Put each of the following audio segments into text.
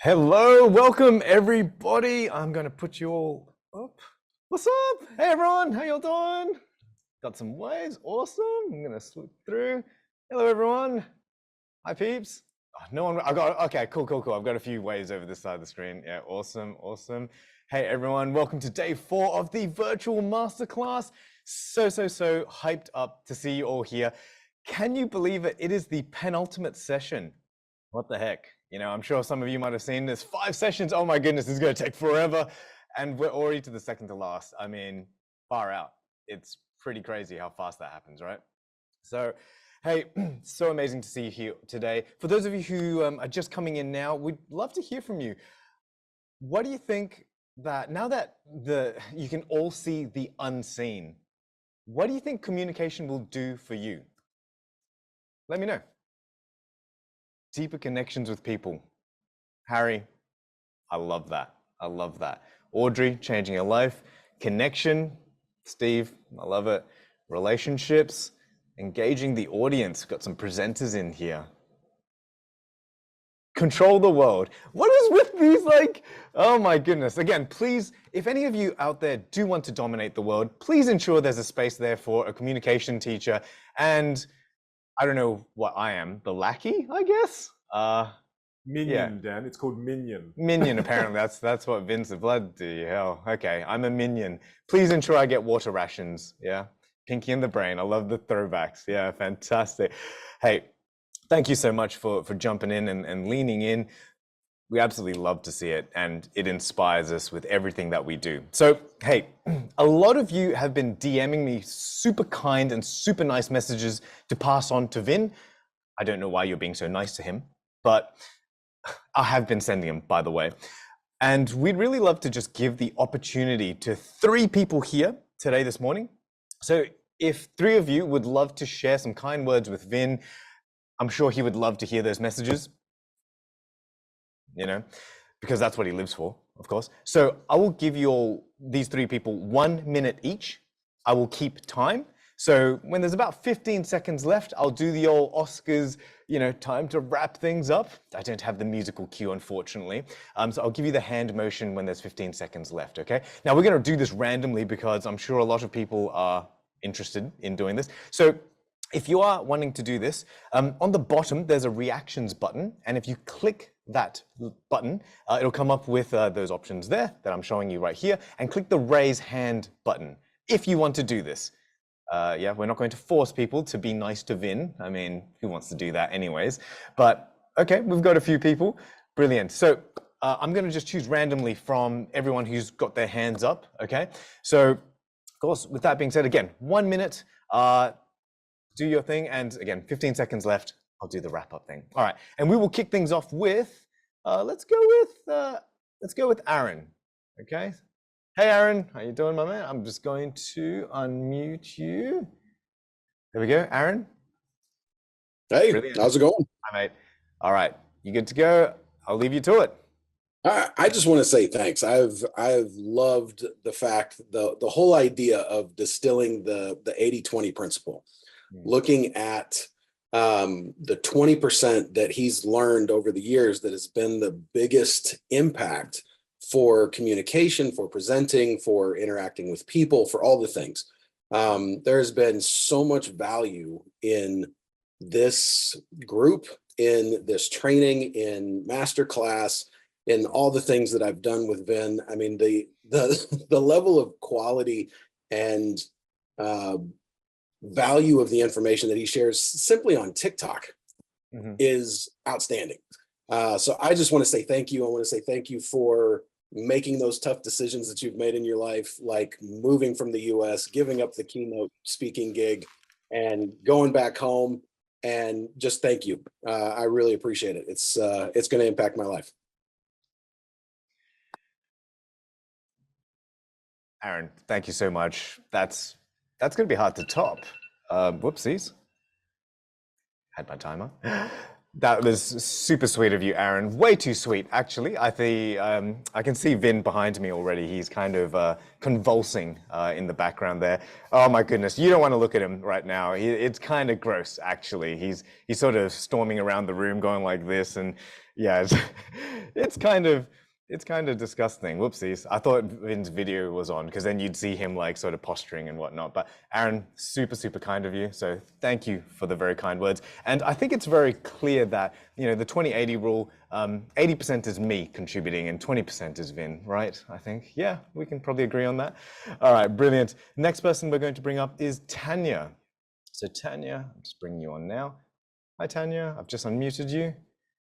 Hello, welcome everybody. I'm going to put you all up. What's up? Hey everyone, how y'all doing? Got some waves, awesome. I'm going to slip through. Hello everyone. Hi peeps. Oh, no one, okay, cool. I've got a few waves over this side of the screen. Yeah, awesome. Hey everyone, welcome to day 4 of the virtual masterclass. So hyped up to see you all here. Can you believe it? It is the penultimate session. What the heck? You know, I'm sure some of you might have seen this. 5 sessions. Oh my goodness, this is going to take forever. And we're already to the second to last. I mean, far out. It's pretty crazy how fast that happens, right? So, hey, so amazing to see you here today. For those of you who are just coming in now, we'd love to hear from you. What do you think that now that you can all see the unseen, what do you think communication will do for you? Let me know. Deeper connections with people. Harry, I love that. Audrey, changing your life. Connection, Steve, I love it. Relationships, engaging the audience. Got some presenters in here. Control the world. What is with these, like, oh my goodness. Again, please, if any of you out there do want to dominate the world, please ensure there's a space there for a communication teacher. And I don't know what I am, the lackey, I guess? Minion, yeah. Dan, it's called minion. Minion, apparently, that's what Vin's bloody hell. Okay, I'm a minion. Please ensure I get water rations, yeah? Pinky in the brain, I love the throwbacks, yeah, fantastic. Hey, thank you so much for jumping in and leaning in. We absolutely love to see it, and it inspires us with everything that we do. So, hey, a lot of you have been DMing me super kind and super nice messages to pass on to Vin. I don't know why you're being so nice to him, but I have been sending them, by the way. And we'd really love to just give the opportunity to 3 people here today, this morning. So if 3 of you would love to share some kind words with Vin, I'm sure he would love to hear those messages, you know, because that's what he lives for, of course. So I will give you all, these 3 people, 1 minute each. I will keep time. So when there's about 15 seconds left, I'll do the old Oscars, you know, time to wrap things up. I don't have the musical cue, unfortunately. So I'll give you the hand motion when there's 15 seconds left, okay? Now we're gonna do this randomly because I'm sure a lot of people are interested in doing this. So if you are wanting to do this, on the bottom, there's a reactions button. And if you click that button, it'll come up with those options there that I'm showing you right here, and click the raise hand button if you want to do this. Yeah, we're not going to force people to be nice to Vin. I mean, who wants to do that anyways? But okay, we've got a few people. Brilliant. So I'm going to just choose randomly from everyone who's got their hands up, okay? So, of course, with that being said, again, 1 minute, do your thing, and again, 15 seconds left, I'll do the wrap-up thing. All right, and we will kick things off with, let's go with Aaron, okay? Hey, Aaron, how you doing, my man? I'm just going to unmute you. There we go, Aaron. Hey, brilliant. How's it going? Hi, mate. All right, you good to go? I'll leave you to it. I just want to say thanks. I've loved the fact, the whole idea of distilling the 80-20 principle, looking at the 20% that he's learned over the years that has been the biggest impact for communication, for presenting, for interacting with people, for all the things. There's been so much value in this group, in this training, in Masterclass, in all the things that I've done with Vin. I mean, the level of quality and value of the information that he shares simply on TikTok is outstanding. So I just want to say thank you. I want to say thank you for making those tough decisions that you've made in your life, like moving from the US, giving up the keynote speaking gig, and going back home. And just thank you. I really appreciate it. It's going to impact my life. Aaron, thank you so much. That's going to be hard to top. Whoopsies. Had my timer. That was super sweet of you, Aaron. Way too sweet, actually. I can see Vin behind me already. He's kind of convulsing in the background there. Oh my goodness, you don't want to look at him right now. It's kind of gross, actually. He's sort of storming around the room, going like this, and yeah, it's kind of it's kind of disgusting. Whoopsies. I thought Vin's video was on because then you'd see him like sort of posturing and whatnot. But Aaron, super kind of you. So thank you for the very kind words. And I think it's very clear that, you know, the 20-80 rule, 80% is me contributing and 20% is Vin, right? I think, yeah, we can probably agree on that. All right, brilliant. Next person we're going to bring up is Tanya. So Tanya, I'm just bringing you on now. Hi, Tanya. I've just unmuted you.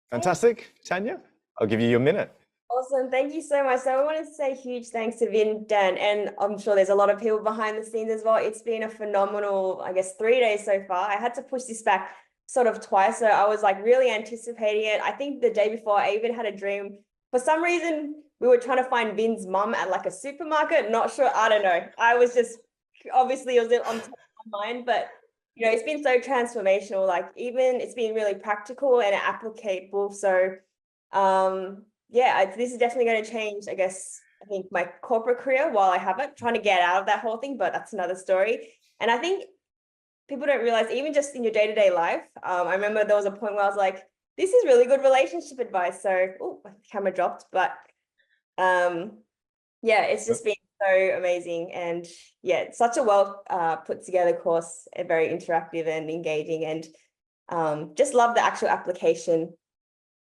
Fantastic. Tanya, I'll give you your minute. Awesome. Thank you so much. So I wanted to say huge thanks to Vin, Dan, and I'm sure there's a lot of people behind the scenes as well. It's been a phenomenal, I guess, 3 days so far. I had to push this back sort of twice. So I was like really anticipating it. I think the day before I even had a dream. For some reason, we were trying to find Vin's mum at like a supermarket. Not sure. I don't know. I was just, obviously it was on top of my mind, but you know, it's been so transformational. Like even it's been really practical and applicable. So, yeah, this is definitely going to change, I guess, I think my corporate career while I haven't, trying to get out of that whole thing, but that's another story. And I think people don't realize, even just in your day-to-day life, I remember there was a point where I was like, this is really good relationship advice. So, oh, my camera dropped, but yeah, it's just been so amazing. And yeah, it's such a well put together course, very interactive and engaging, and just love the actual application.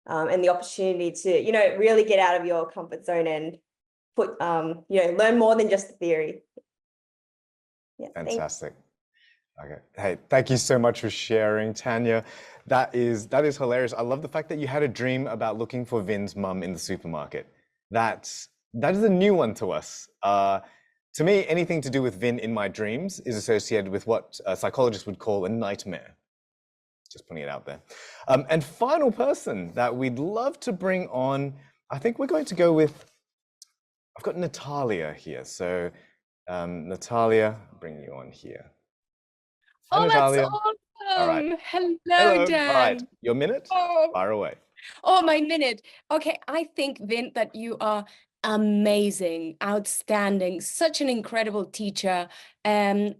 And the opportunity to, you know, really get out of your comfort zone and put, you know, learn more than just the theory. Yeah, fantastic. Okay. Hey, thank you so much for sharing, Tanya. That is hilarious. I love the fact that you had a dream about looking for Vin's mum in the supermarket. That is a new one to us. To me, anything to do with Vin in my dreams is associated with what psychologists would call a nightmare. Just putting it out there. And final person that we'd love to bring on, I think we're going to go with, I've got Natalia here. So Natalia, bring you on here. Hi, Natalia. that's awesome. All right. Hello, Dan. All right, your minute, fire away. Oh, my minute. Okay, I think, Vin, that you are amazing, outstanding, such an incredible teacher. And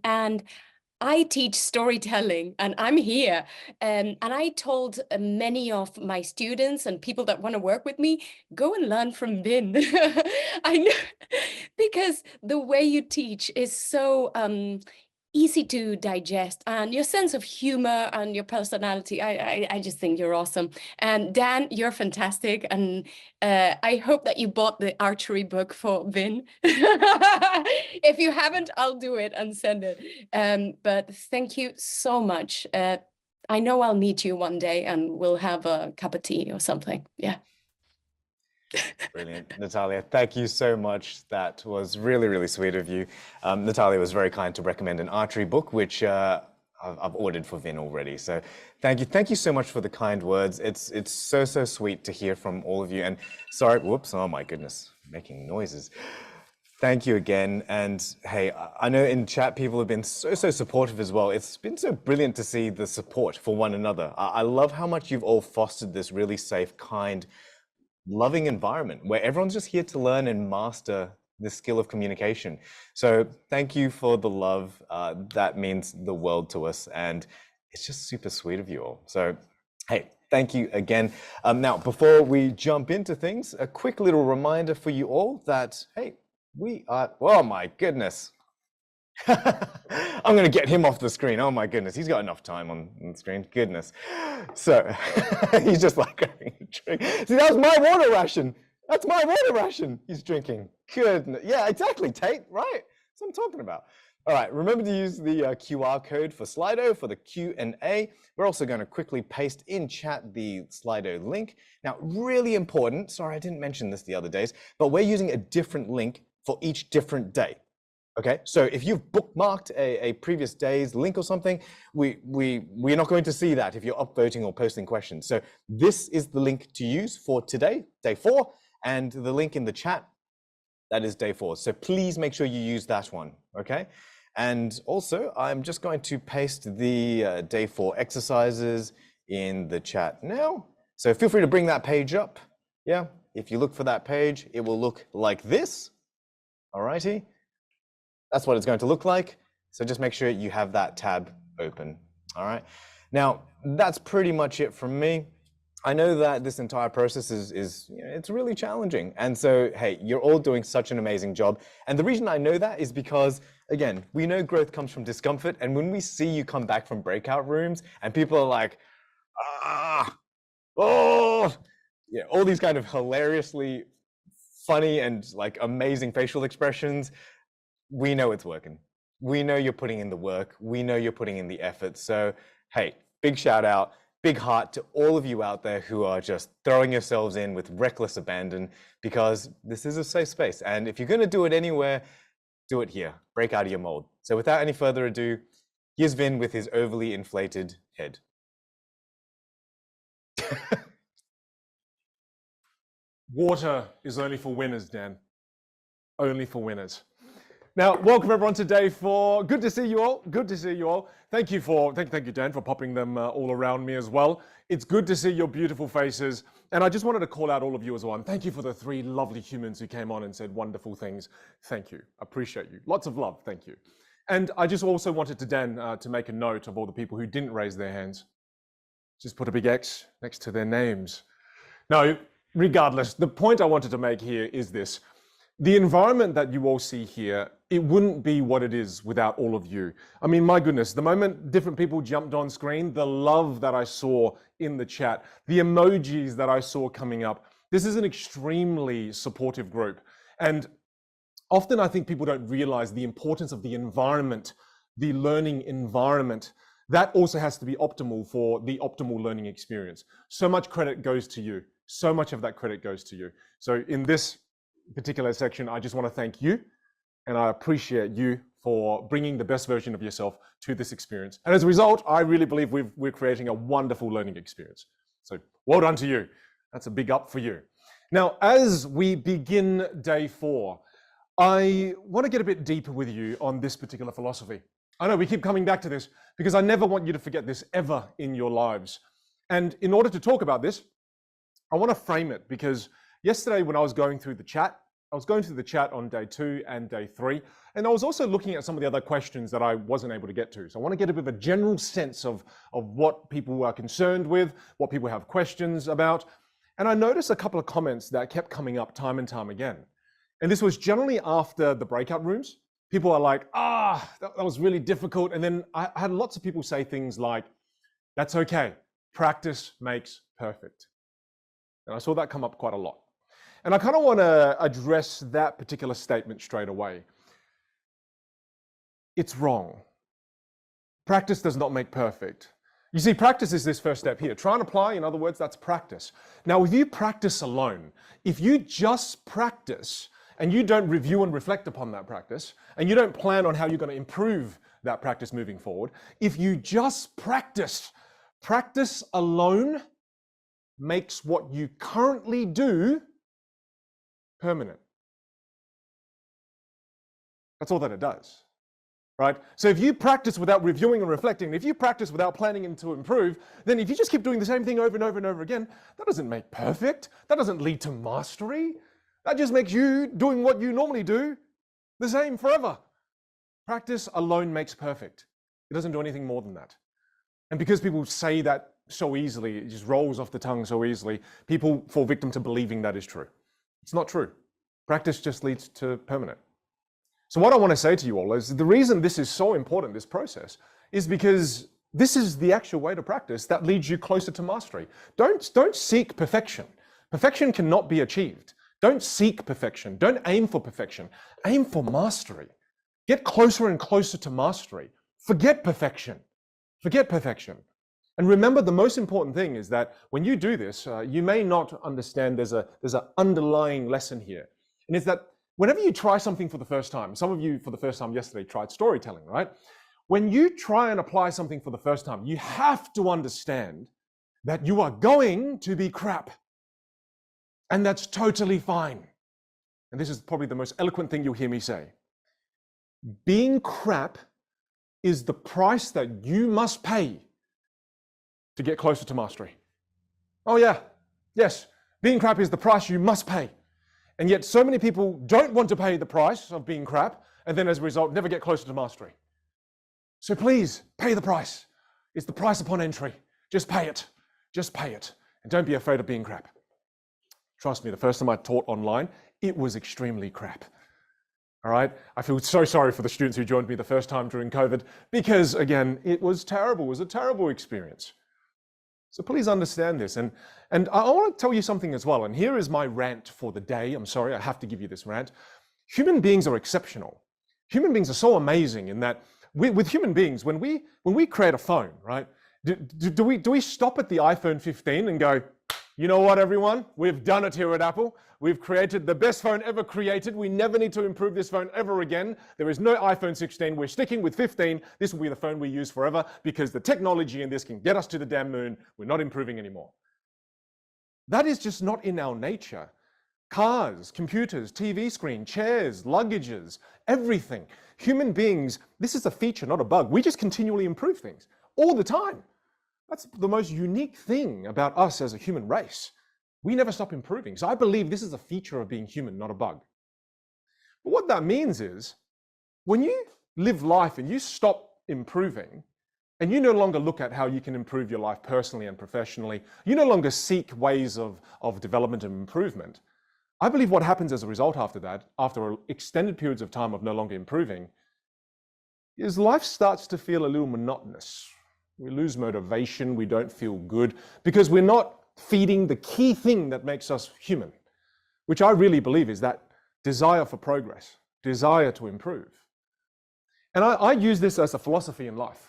I teach storytelling and I'm here. And I told many of my students and people that want to work with me, go and learn from Vin. I know, because the way you teach is so easy to digest, and your sense of humor and your personality, I just think you're awesome. And Dan, you're fantastic, and I hope that you bought the archery book for Vin. If you haven't, I'll do it and send it. But thank you so much. I know I'll meet you one day and we'll have a cup of tea or something. Yeah. Brilliant. Natalia, thank you so much. That was really sweet of you. Natalia was very kind to recommend an archery book, which I've ordered for Vin already. So thank you so much for the kind words. It's so sweet to hear from all of you. And sorry, whoops, oh my goodness, making noises. Thank you again. And hey, I know in chat people have been so supportive as well. It's been so brilliant to see the support for one another. I love how much you've all fostered this really safe, kind, loving environment where everyone's just here to learn and master the skill of communication. So thank you for the love. That means the world to us, and it's just super sweet of you all. So hey, thank you again. Now, before we jump into things, a quick little reminder for you all that, hey, we are, oh my goodness. I'm going to get him off the screen. Oh my goodness, he's got enough time on the screen. Goodness. So he's just like having a drink. See, that was my water ration. That's my water ration he's drinking. Goodness. Yeah, exactly, Tate, right? That's what I'm talking about. All right, remember to use the QR code for Slido for the Q&A. We're also going to quickly paste in chat the Slido link. Now, really important, sorry, I didn't mention this the other days, but we're using a different link for each different day. Okay, so if you've bookmarked a previous day's link or something, we're not going to see that if you're upvoting or posting questions. So this is the link to use for today, day 4, and the link in the chat, that is day 4. So please make sure you use that one, okay? And also, I'm just going to paste the day 4 exercises in the chat now. So feel free to bring that page up. Yeah, if you look for that page, it will look like this. Alrighty, that's what it's going to look like. So just make sure you have that tab open. All right. Now, that's pretty much it from me. I know that this entire process is it's really challenging. And so, hey, you're all doing such an amazing job. And the reason I know that is because, again, we know growth comes from discomfort. And when we see you come back from breakout rooms and people are like, oh, yeah, all these kind of hilariously funny and like amazing facial expressions, we know it's working. We know you're putting in the work. We know you're putting in the effort. So, hey, big shout out. Big heart to all of you out there who are just throwing yourselves in with reckless abandon, because this is a safe space. And if you're going to do it anywhere, do it here. Break out of your mold. So without any further ado, here's Vinh with his overly inflated head. Water is only for winners, Dan. Only for winners. Now, welcome everyone to day 4. Good to see you all. Good to see you all. Thank you, Dan, for popping them all around me as well. It's good to see your beautiful faces. And I just wanted to call out all of you as well. And thank you for the 3 lovely humans who came on and said wonderful things. Thank you. Appreciate you. Lots of love. Thank you. And I just also wanted to, Dan, to make a note of all the people who didn't raise their hands. Just put a big X next to their names. Now, regardless, the point I wanted to make here is this. The environment that you all see here, it wouldn't be what it is without all of you. I mean, my goodness, the moment different people jumped on screen, the love that I saw in the chat, the emojis that I saw coming up, this is an extremely supportive group. And often I think people don't realize the importance of the environment, the learning environment. That also has to be optimal for the optimal learning experience. So much credit goes to you. So much of that credit goes to you. So in this particular section, I just want to thank you, and I appreciate you for bringing the best version of yourself to this experience. And as a result, I really believe we're creating a wonderful learning experience. So well done to you. That's a big up for you. Now, as we begin day 4, I want to get a bit deeper with you on this particular philosophy. I know we keep coming back to this because I never want you to forget this ever in your lives. And in order to talk about this, I want to frame it, because yesterday when I was going through the chat, on day 2 and day 3, and I was also looking at some of the other questions that I wasn't able to get to. So I want to get a bit of a general sense of what people are concerned with, what people have questions about. And I noticed a couple of comments that kept coming up time and time again. And this was generally after the breakout rooms. People are like, that was really difficult. And then I had lots of people say things like, that's okay, practice makes perfect. And I saw that come up quite a lot. And I kind of want to address that particular statement straight away. It's wrong. Practice does not make perfect. You see, practice is this first step here. Try and apply, in other words, that's practice. Now, if you practice alone, if you just practice and you don't review and reflect upon that practice, and you don't plan on how you're going to improve that practice moving forward, if you just practice alone makes what you currently do permanent. That's all that it does, right? So if you practice without reviewing and reflecting, if you practice without planning to improve, then if you just keep doing the same thing over and over and over again, that doesn't make perfect. That doesn't lead to mastery. That just makes you doing what you normally do the same forever. Practice alone makes perfect. It doesn't do anything more than that. And because people say that so easily, it just rolls off the tongue so easily, people fall victim to believing that is true. It's not true. Practice just leads to permanent. So what I want to say to you all is the reason this is so important, this process, is because this is the actual way to practice that leads you closer to mastery. Don't seek perfection. Perfection cannot be achieved. Don't seek perfection. Don't aim for perfection. Aim for mastery. Get closer and closer to mastery. Forget perfection. Forget perfection. And remember, the most important thing is that when you do this, you may not understand there's an underlying lesson here. And it's that whenever you try something for the first time, some of you for the first time yesterday tried storytelling, right? When you try and apply something for the first time, you have to understand that you are going to be crap. And that's totally fine. And this is probably the most eloquent thing you'll hear me say. Being crap is the price that you must pay to get closer to mastery. Oh yeah, yes, being crap is the price you must pay. And yet so many people don't want to pay the price of being crap, and then as a result, never get closer to mastery. So please, pay the price. It's the price upon entry. Just pay it. Just pay it. And don't be afraid of being crap. Trust me, the first time I taught online, it was extremely crap. All right? I feel so sorry for the students who joined me the first time during COVID because, again, it was terrible. It was a terrible experience. So please understand this. And I want to tell you something as well. And here is my rant for the day. I'm sorry, I have to give you this rant. Human beings are exceptional. Human beings are so amazing in that with human beings, when we create a phone, right? Do we stop at the iPhone 15 and go, you know what, everyone? We've done it here at Apple. We've created the best phone ever created. We never need to improve this phone ever again. There is no iPhone 16. We're sticking with 15. This will be the phone we use forever because the technology in this can get us to the damn moon. We're not improving anymore. That is just not in our nature. Cars, computers, TV screen, chairs, luggages, everything. Human beings, this is a feature, not a bug. We just continually improve things all the time. That's the most unique thing about us as a human race. We never stop improving. So I believe this is a feature of being human, not a bug. But what that means is when you live life and you stop improving and you no longer look at how you can improve your life personally and professionally, you no longer seek ways of development and improvement. I believe what happens as a result after that, after extended periods of time of no longer improving, is life starts to feel a little monotonous. We lose motivation, we don't feel good, because we're not feeding the key thing that makes us human, which I really believe is that desire for progress, desire to improve. And I use this as a philosophy in life.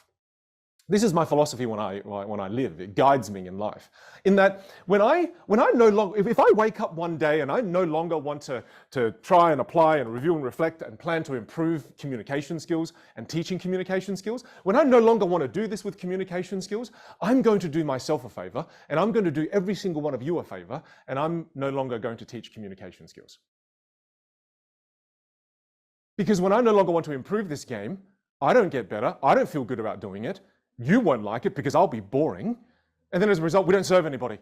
This is my philosophy when I live. It guides me in life. In that when I no longer, if I wake up one day and I no longer want to try and apply and review and reflect and plan to improve communication skills and teaching communication skills, when I no longer want to do this with communication skills, I'm going to do myself a favor and I'm going to do every single one of you a favor, and I'm no longer going to teach communication skills. Because when I no longer want to improve this game, I don't get better, I don't feel good about doing it, you won't like it because I'll be boring. And then as a result, we don't serve anybody.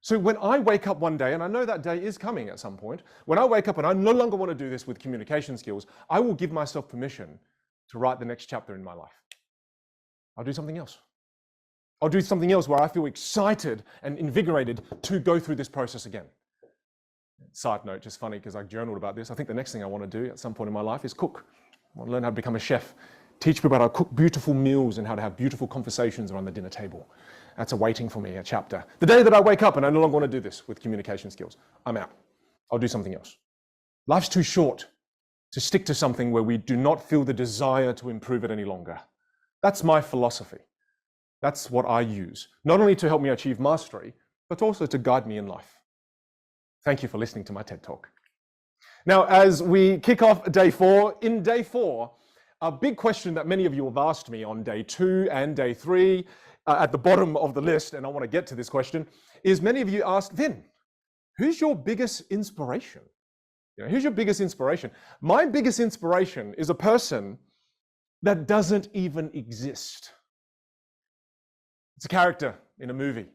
So when I wake up one day, and I know that day is coming at some point, when I wake up and I no longer want to do this with communication skills, I will give myself permission to write the next chapter in my life. I'll do something else. I'll do something else where I feel excited and invigorated to go through this process again. Side note, just funny because I journaled about this. I think the next thing I want to do at some point in my life is cook. I want to learn how to become a chef. Teach people how to cook beautiful meals and how to have beautiful conversations around the dinner table. That's awaiting for me, a chapter. The day that I wake up and I no longer want to do this with communication skills, I'm out. I'll do something else. Life's too short to stick to something where we do not feel the desire to improve it any longer. That's my philosophy. That's what I use, not only to help me achieve mastery, but also to guide me in life. Thank you for listening to my TED Talk. Now, as we kick off day 4, in day 4, a big question that many of you have asked me on day 2 and day 3, at the bottom of the list, and I want to get to this question, is many of you asked, Vin, who's your biggest inspiration? You know, who's your biggest inspiration? My biggest inspiration is a person that doesn't even exist. It's a character in a movie.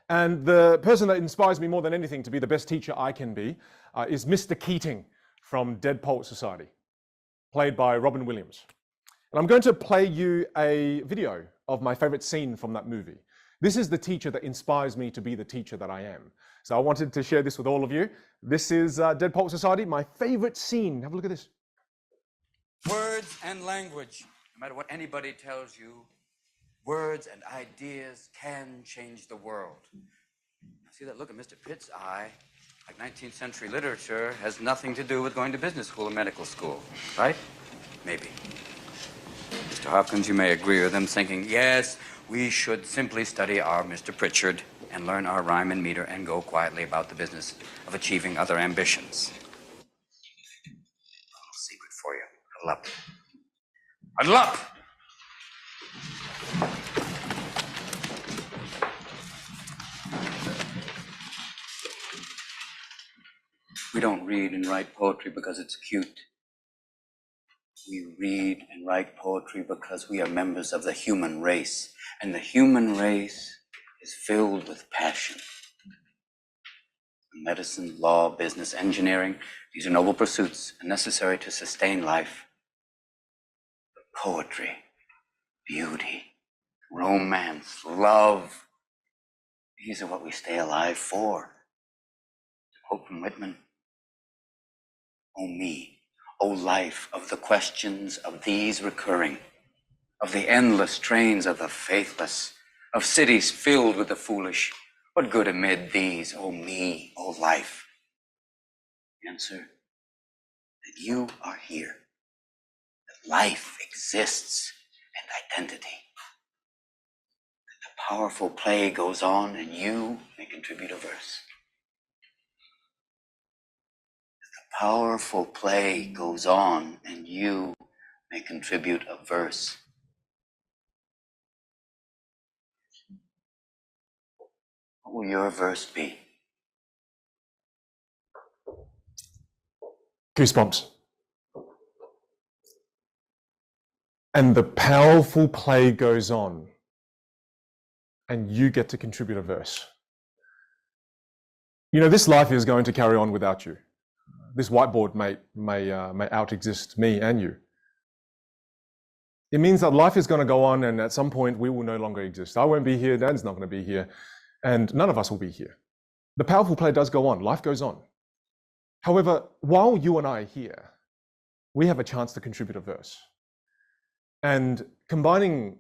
And the person that inspires me more than anything to be the best teacher I can be is Mr. Keating from Dead Poet Society, played by Robin Williams. And I'm going to play you a video of my favorite scene from that movie. This is the teacher that inspires me to be the teacher that I am. So I wanted to share this with all of you. This is Dead Poet Society, my favorite scene. Have a look at this. Words and language. No matter what anybody tells you, words and ideas can change the world. See that look at Mr. Pitt's eye? Like 19th century literature has nothing to do with going to business school or medical school, right? Maybe. Mr. Hopkins, you may agree with them, thinking, yes, we should simply study our Mr. Pritchard and learn our rhyme and meter and go quietly about the business of achieving other ambitions. A little secret for you. Huddle up. Huddle up! We don't read and write poetry because it's cute. We read and write poetry because we are members of the human race, and the human race is filled with passion. Medicine, law, business, engineering, these are noble pursuits and necessary to sustain life. But poetry, beauty, romance, love, these are what we stay alive for. To quote from Whitman, "O me, O life of the questions of these recurring, of the endless trains of the faithless, of cities filled with the foolish, what good amid these, O me, O life?" Answer, that you are here, that life exists and identity, that the powerful play goes on and you may contribute a verse. That the powerful play goes on and you may contribute a verse. What will your verse be? Goosebumps. And the powerful play goes on, and you get to contribute a verse. You know, this life is going to carry on without you. This whiteboard may out-exist me and you. It means that life is going to go on, and at some point we will no longer exist. I won't be here, Dan's not going to be here, and none of us will be here. The powerful play does go on, life goes on. However, while you and I are here, we have a chance to contribute a verse. And combining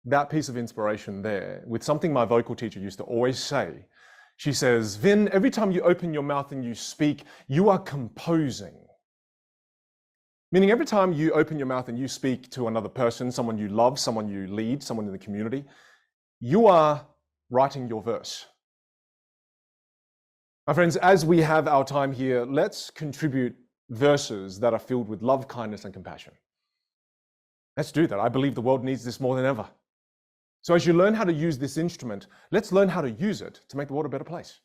that piece of inspiration there with something my vocal teacher used to always say, she says, "Vin, every time you open your mouth and you speak, you are composing." Meaning every time you open your mouth and you speak to another person, someone you love, someone you lead, someone in the community, you are writing your verse. My friends, as we have our time here, let's contribute verses that are filled with love, kindness, and compassion. Let's do that. I believe the world needs this more than ever. So as you learn how to use this instrument, let's learn how to use it to make the world a better place.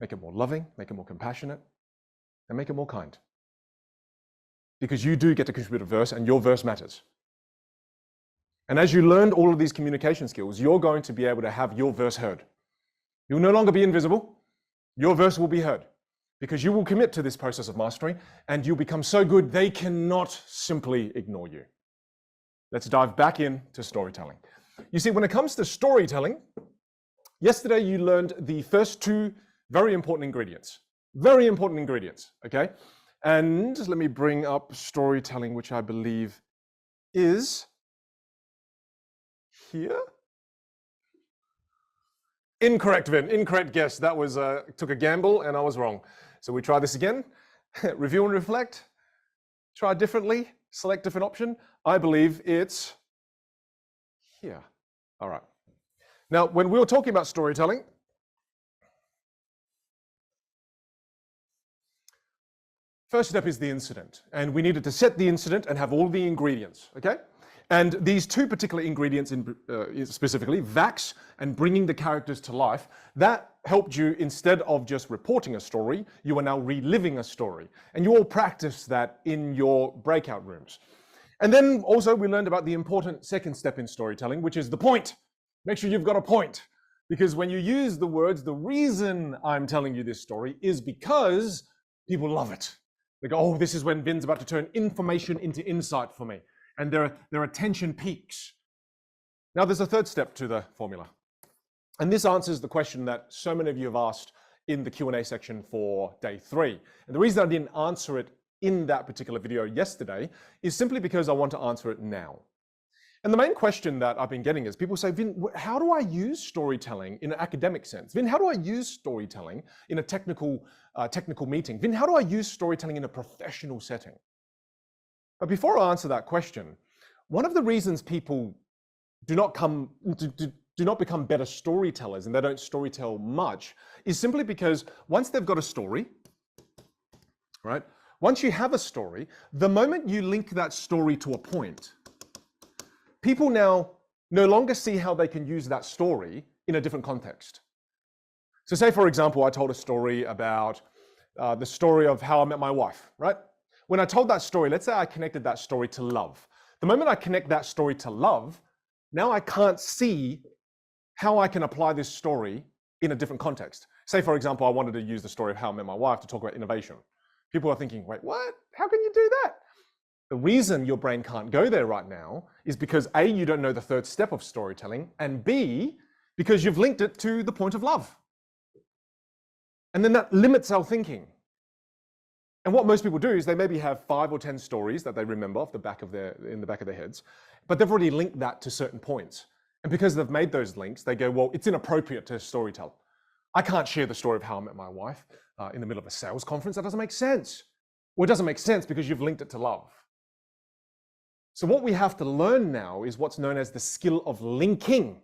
Make it more loving, make it more compassionate, and make it more kind. Because you do get to contribute a verse, and your verse matters. And as you learned all of these communication skills, you're going to be able to have your verse heard. You'll no longer be invisible. Your verse will be heard, because you will commit to this process of mastery, and you'll become so good they cannot simply ignore you. Let's dive back into storytelling. You see, when it comes to storytelling, yesterday you learned the first two very important ingredients. Very important ingredients, okay? And let me bring up storytelling, which I believe is here. Incorrect, Vin. Incorrect guess. That was took a gamble and I was wrong. So we try this again. Review and reflect. Try differently. Select different option. I believe it's here. All right. Now, when we were talking about storytelling, first step is the incident. And we needed to set the incident and have all the ingredients, okay? And these two particular ingredients, specifically, Vax and bringing the characters to life, that helped you, instead of just reporting a story, you are now reliving a story. And you all practice that in your breakout rooms. And then also we learned about the important second step in storytelling, which is the point. Make sure you've got a point. Because when you use the words, the reason I'm telling you this story is because people love it. They go, oh, this is when Vin's about to turn information into insight for me. And their attention peaks. Now there's a third step to the formula. And this answers the question that so many of you have asked in the Q&A section for day 3. And the reason I didn't answer it in that particular video yesterday is simply because I want to answer it now. And the main question that I've been getting is people say, Vin, how do I use storytelling in an academic sense? Vin, how do I use storytelling in a technical meeting? Vin, how do I use storytelling in a professional setting? But before I answer that question, one of the reasons people do not become better storytellers and they don't storytell much is simply because once they've got a story, right? Once you have a story, the moment you link that story to a point, people now no longer see how they can use that story in a different context. So say, for example, I told a story about the story of how I met my wife, right? When I told that story, let's say I connected that story to love. The moment I connect that story to love, now I can't see how I can apply this story in a different context. Say, for example, I wanted to use the story of how I met my wife to talk about innovation. People are thinking, wait, what? How can you do that? The reason your brain can't go there right now is because A, you don't know the third step of storytelling, and B, because you've linked it to the point of love. And then that limits our thinking. And what most people do is they maybe have 5 or 10 stories that they remember in the back of their heads, but they've already linked that to certain points. And because they've made those links, they go, well, it's inappropriate to storytell. I can't share the story of how I met my wife in the middle of a sales conference. That doesn't make sense. Well, it doesn't make sense because you've linked it to love. So what we have to learn now is what's known as the skill of linking.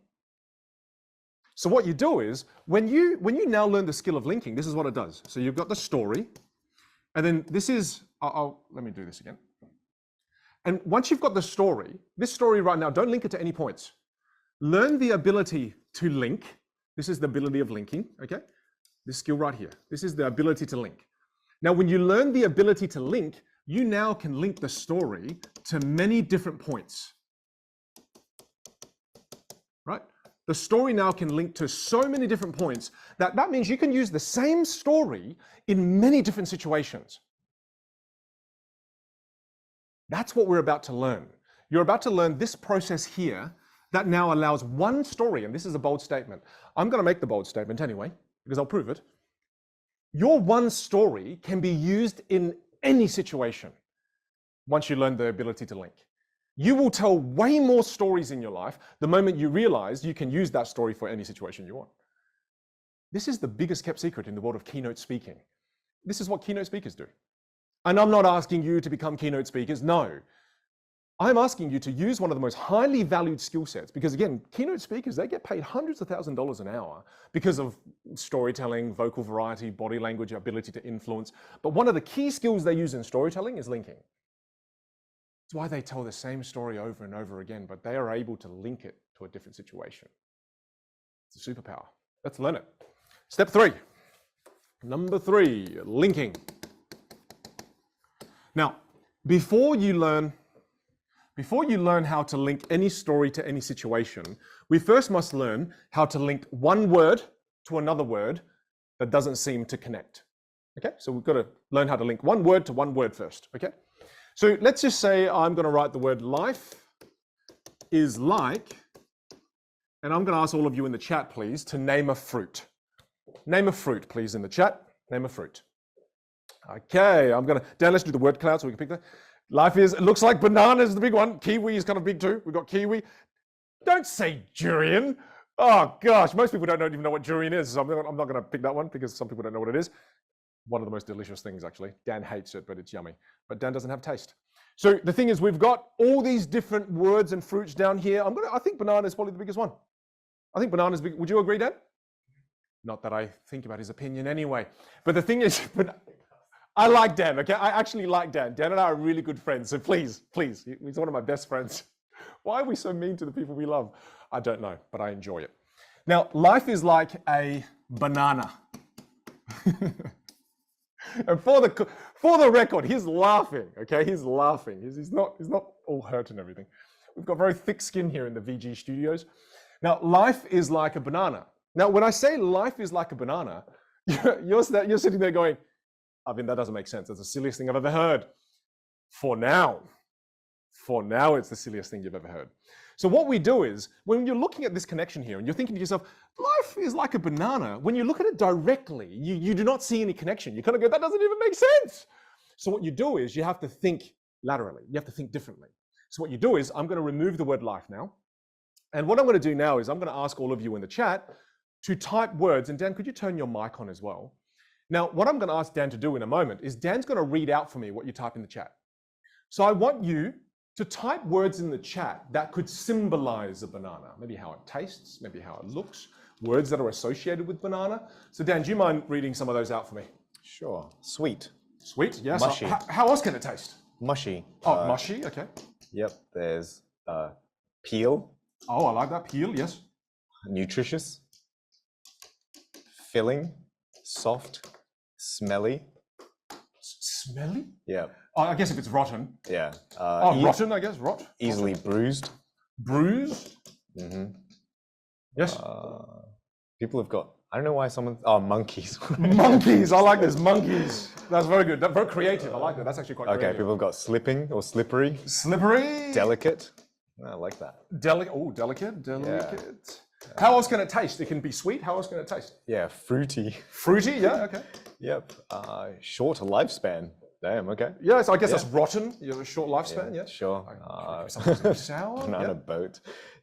So what you do is, when you now learn the skill of linking, this is what it does. So you've got the story, and then this is, let me do this again. And once you've got the story, this story right now, don't link it to any points. Learn the ability to link. This is the ability of linking, okay? This skill right here. This is the ability to link. Now, when you learn the ability to link, you now can link the story to many different points, right? The story now can link to so many different points that means you can use the same story in many different situations. That's what we're about to learn. You're about to learn this process here that now allows one story, and this is a bold statement. I'm going to make the bold statement anyway, because I'll prove it. Your one story can be used in any situation once you learn the ability to link. You will tell way more stories in your life the moment you realize you can use that story for any situation you want. This is the biggest kept secret in the world of keynote speaking. This is what keynote speakers do. And I'm not asking you to become keynote speakers, no. I'm asking you to use one of the most highly valued skill sets, because again, keynote speakers, they get paid hundreds of thousands of dollars an hour because of storytelling, vocal variety, body language, ability to influence. But one of the key skills they use in storytelling is linking. It's why they tell the same story over and over again, but they are able to link it to a different situation. It's a superpower. Let's learn it. Step 3. Number 3, linking. Now, before you learn how to link any story to any situation, we first must learn how to link one word to another word that doesn't seem to connect. Okay, so we've got to learn how to link one word to one word first. Okay, so let's just say I'm going to write the word life is like, and I'm going to ask all of you in the chat, please, to name a fruit. Name a fruit, please, in the chat. Name a fruit. Okay, Dan, let's do the word cloud so we can pick that. Life is, it looks like banana is the big one. Kiwi is kind of big too. We've got kiwi. Don't say durian. Oh gosh, most people don't even know what durian is. So I'm not going to pick that one because some people don't know what it is. One of the most delicious things, actually. Dan hates it, but it's yummy. But Dan doesn't have taste. So the thing is, we've got all these different words and fruits down here. I think banana is probably the biggest one. I think banana is big. Would you agree, Dan? Not that I think about his opinion anyway. But the thing is, I like Dan, okay? I actually like Dan. Dan and I are really good friends. So please, he's one of my best friends. Why are we so mean to the people we love? I don't know, but I enjoy it. Now, life is like a banana. And for the record, he's laughing, okay? He's laughing. He's not all hurt and everything. We've got very thick skin here in the VG studios. Now, life is like a banana. Now, when I say life is like a banana, you're sitting there going, I mean, that doesn't make sense. That's the silliest thing I've ever heard. For now, it's the silliest thing you've ever heard. So what we do is, when you're looking at this connection here and you're thinking to yourself, life is like a banana, when you look at it directly, you do not see any connection. You kind of go, that doesn't even make sense. So what you do is you have to think laterally. You have to think differently. So what you do is, I'm going to remove the word life now. And what I'm going to do now is I'm going to ask all of you in the chat to type words. And Dan, could you turn your mic on as well? Now, what I'm going to ask Dan to do in a moment is Dan's going to read out for me what you type in the chat. So I want you to type words in the chat that could symbolize a banana. Maybe how it tastes, maybe how it looks, words that are associated with banana. So Dan, do you mind reading some of those out for me? Sure. Sweet. Sweet, yes. Mushy. How else can it taste? Mushy. Oh, mushy, okay. Yep, there's peel. Oh, I like that, peel, yes. Nutritious. Filling. Soft. Smelly. Smelly? Yeah. Oh, I guess if it's rotten. Yeah. Rotten, I guess. Rot. Easily bruised. Bruised? Mm-hmm. Yes. People have got, I don't know why someone, monkeys. Monkeys, I like this, monkeys. That's very good, very creative, I like that, that's actually quite creative. Okay, people have got slipping or slippery. Slippery. Delicate. I like that. Delicate. How else can it taste? It can be sweet, how else can it taste? Yeah, fruity. Fruity, yeah, okay. Yep. Short lifespan. Damn, okay. Yeah, so I guess that's rotten, you have a short lifespan, yeah? Sure. Something sour. Banana boat.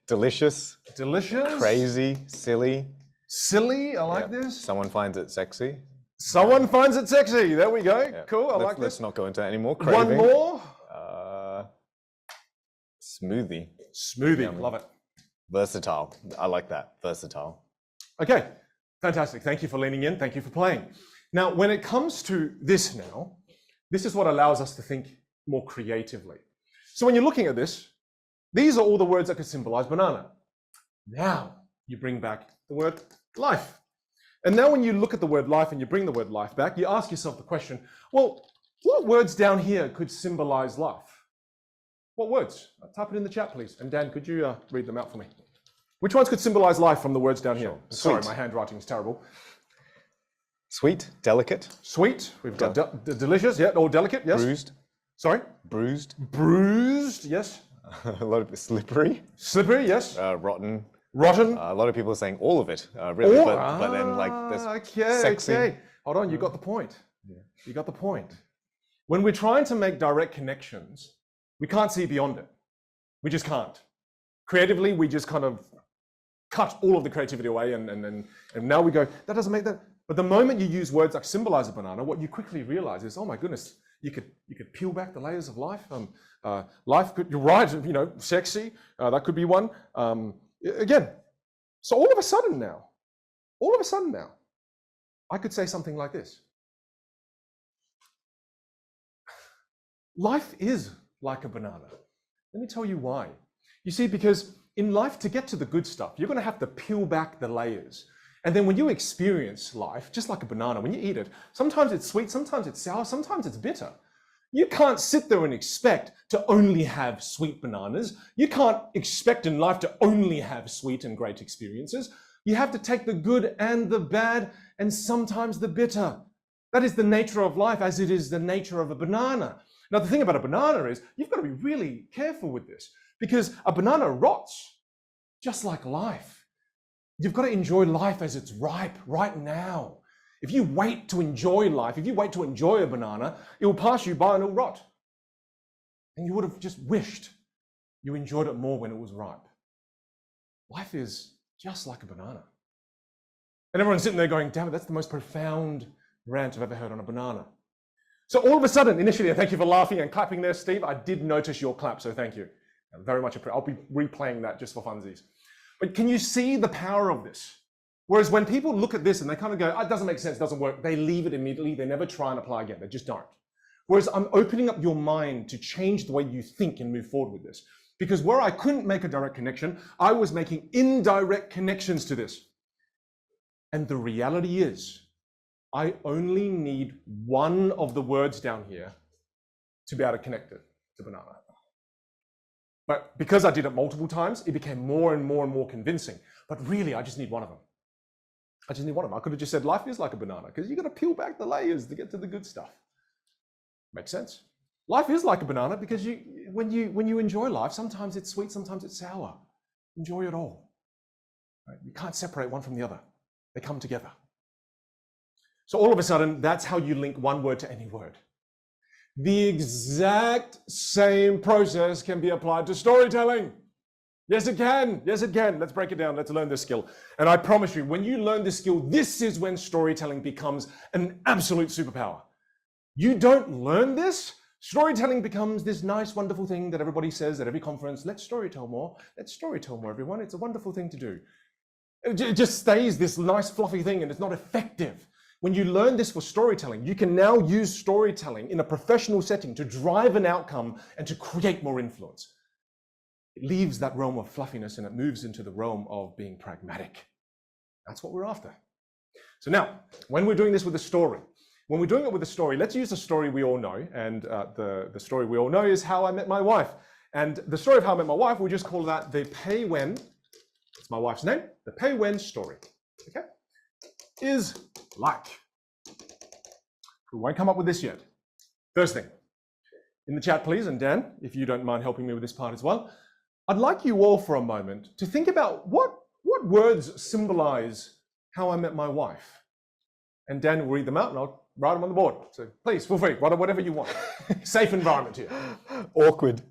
Delicious. Delicious. Crazy. Silly. Silly, I like this. Someone finds it sexy. Someone finds it sexy, there we go. Yeah. Cool, I like this. Let's not go into any more craving. One more. Smoothie. Smoothie, Yummy. love it. Versatile. I like that. Versatile. Okay, fantastic. Thank you for leaning in. Thank you for playing. Now, when it comes to this now, this is what allows us to think more creatively. So when you're looking at this, these are all the words that could symbolize banana. Now you bring back the word life. And now when you look at the word life and you bring the word life back, you ask yourself the question, well, what words down here could symbolize life? What words? Type it in the chat, please. And Dan, could you read them out for me? Which ones could symbolize life from the words down here? Sorry, my handwriting is terrible. Sweet, delicate. Sweet, we've got delicious, yeah, or delicate, yes. Bruised. Sorry? Bruised. Bruised, yes. A lot of it. Slippery. Slippery, yes. Rotten. Rotten. A lot of people are saying all of it, really, but then like this sexy. Okay. Hold on, you got the point. Yeah. You got the point. When we're trying to make direct connections, we can't see beyond it. We just can't. Creatively, we just kind of cut all of the creativity away and now we go, that doesn't make that. But the moment you use words like symbolize a banana, what you quickly realize is, oh my goodness, you could peel back the layers of life. Life could, you're right, sexy, that could be one. Again, so all of a sudden now, I could say something like this. Life is like a banana. Let me tell you why. You see, because in life, to get to the good stuff, you're going to have to peel back the layers. And then when you experience life, just like a banana, when you eat it, sometimes it's sweet, sometimes it's sour, sometimes it's bitter. You can't sit there and expect to only have sweet bananas. You can't expect in life to only have sweet and great experiences. You have to take the good and the bad and sometimes the bitter. That is the nature of life, as it is the nature of a banana. Now, the thing about a banana is you've got to be really careful with this, because a banana rots just like life. You've got to enjoy life as it's ripe right now. If you wait to enjoy life, if you wait to enjoy a banana, it will pass you by and it'll rot. And you would have just wished you enjoyed it more when it was ripe. Life is just like a banana. And everyone's sitting there going, damn it, that's the most profound rant I've ever heard on a banana. So all of a sudden, initially, thank you for laughing and clapping there, Steve. I did notice your clap, so thank you. I very much appreciate. I'll be replaying that just for funsies. But can you see the power of this? Whereas when people look at this and they kind of go, oh, it doesn't make sense, it doesn't work, they leave it immediately, they never try and apply again, they just don't. Whereas I'm opening up your mind to change the way you think and move forward with this. Because where I couldn't make a direct connection, I was making indirect connections to this. And the reality is, I only need one of the words down here to be able to connect it to banana. But because I did it multiple times, it became more and more and more convincing. But really, I just need one of them. I could have just said life is like a banana, because you've got to peel back the layers to get to the good stuff. Makes sense. Life is like a banana because when you enjoy life, sometimes it's sweet, sometimes it's sour. Enjoy it all. Right? You can't separate one from the other. They come together. So all of a sudden, that's how you link one word to any word. The exact same process can be applied to storytelling. Yes, it can. Yes, it can. Let's break it down. Let's learn this skill. And I promise you, when you learn this skill, this is when storytelling becomes an absolute superpower. You don't learn this, storytelling becomes this nice, wonderful thing that everybody says at every conference. Let's storytell more. Let's storytell more, everyone. It's a wonderful thing to do. It just stays this nice, fluffy thing, and it's not effective. When you learn this for storytelling, you can now use storytelling in a professional setting to drive an outcome and to create more influence. It leaves that realm of fluffiness and it moves into the realm of being pragmatic. That's what we're after. So now, when we're doing this with a story, When we're doing it with a story, let's use a story we all know. And the story we all know is How I Met My Wife. And the story of How I Met My Wife, we'll just call that the Pay When, it's my wife's name, the Pay When story, okay? Is like. We won't come up with this yet. First thing, in the chat, please, and Dan, if you don't mind helping me with this part as well, I'd like you all for a moment to think about what words symbolize How I Met My Wife. And Dan will read them out and I'll write them on the board. So please, feel free, write whatever you want. Safe environment here. Awkward.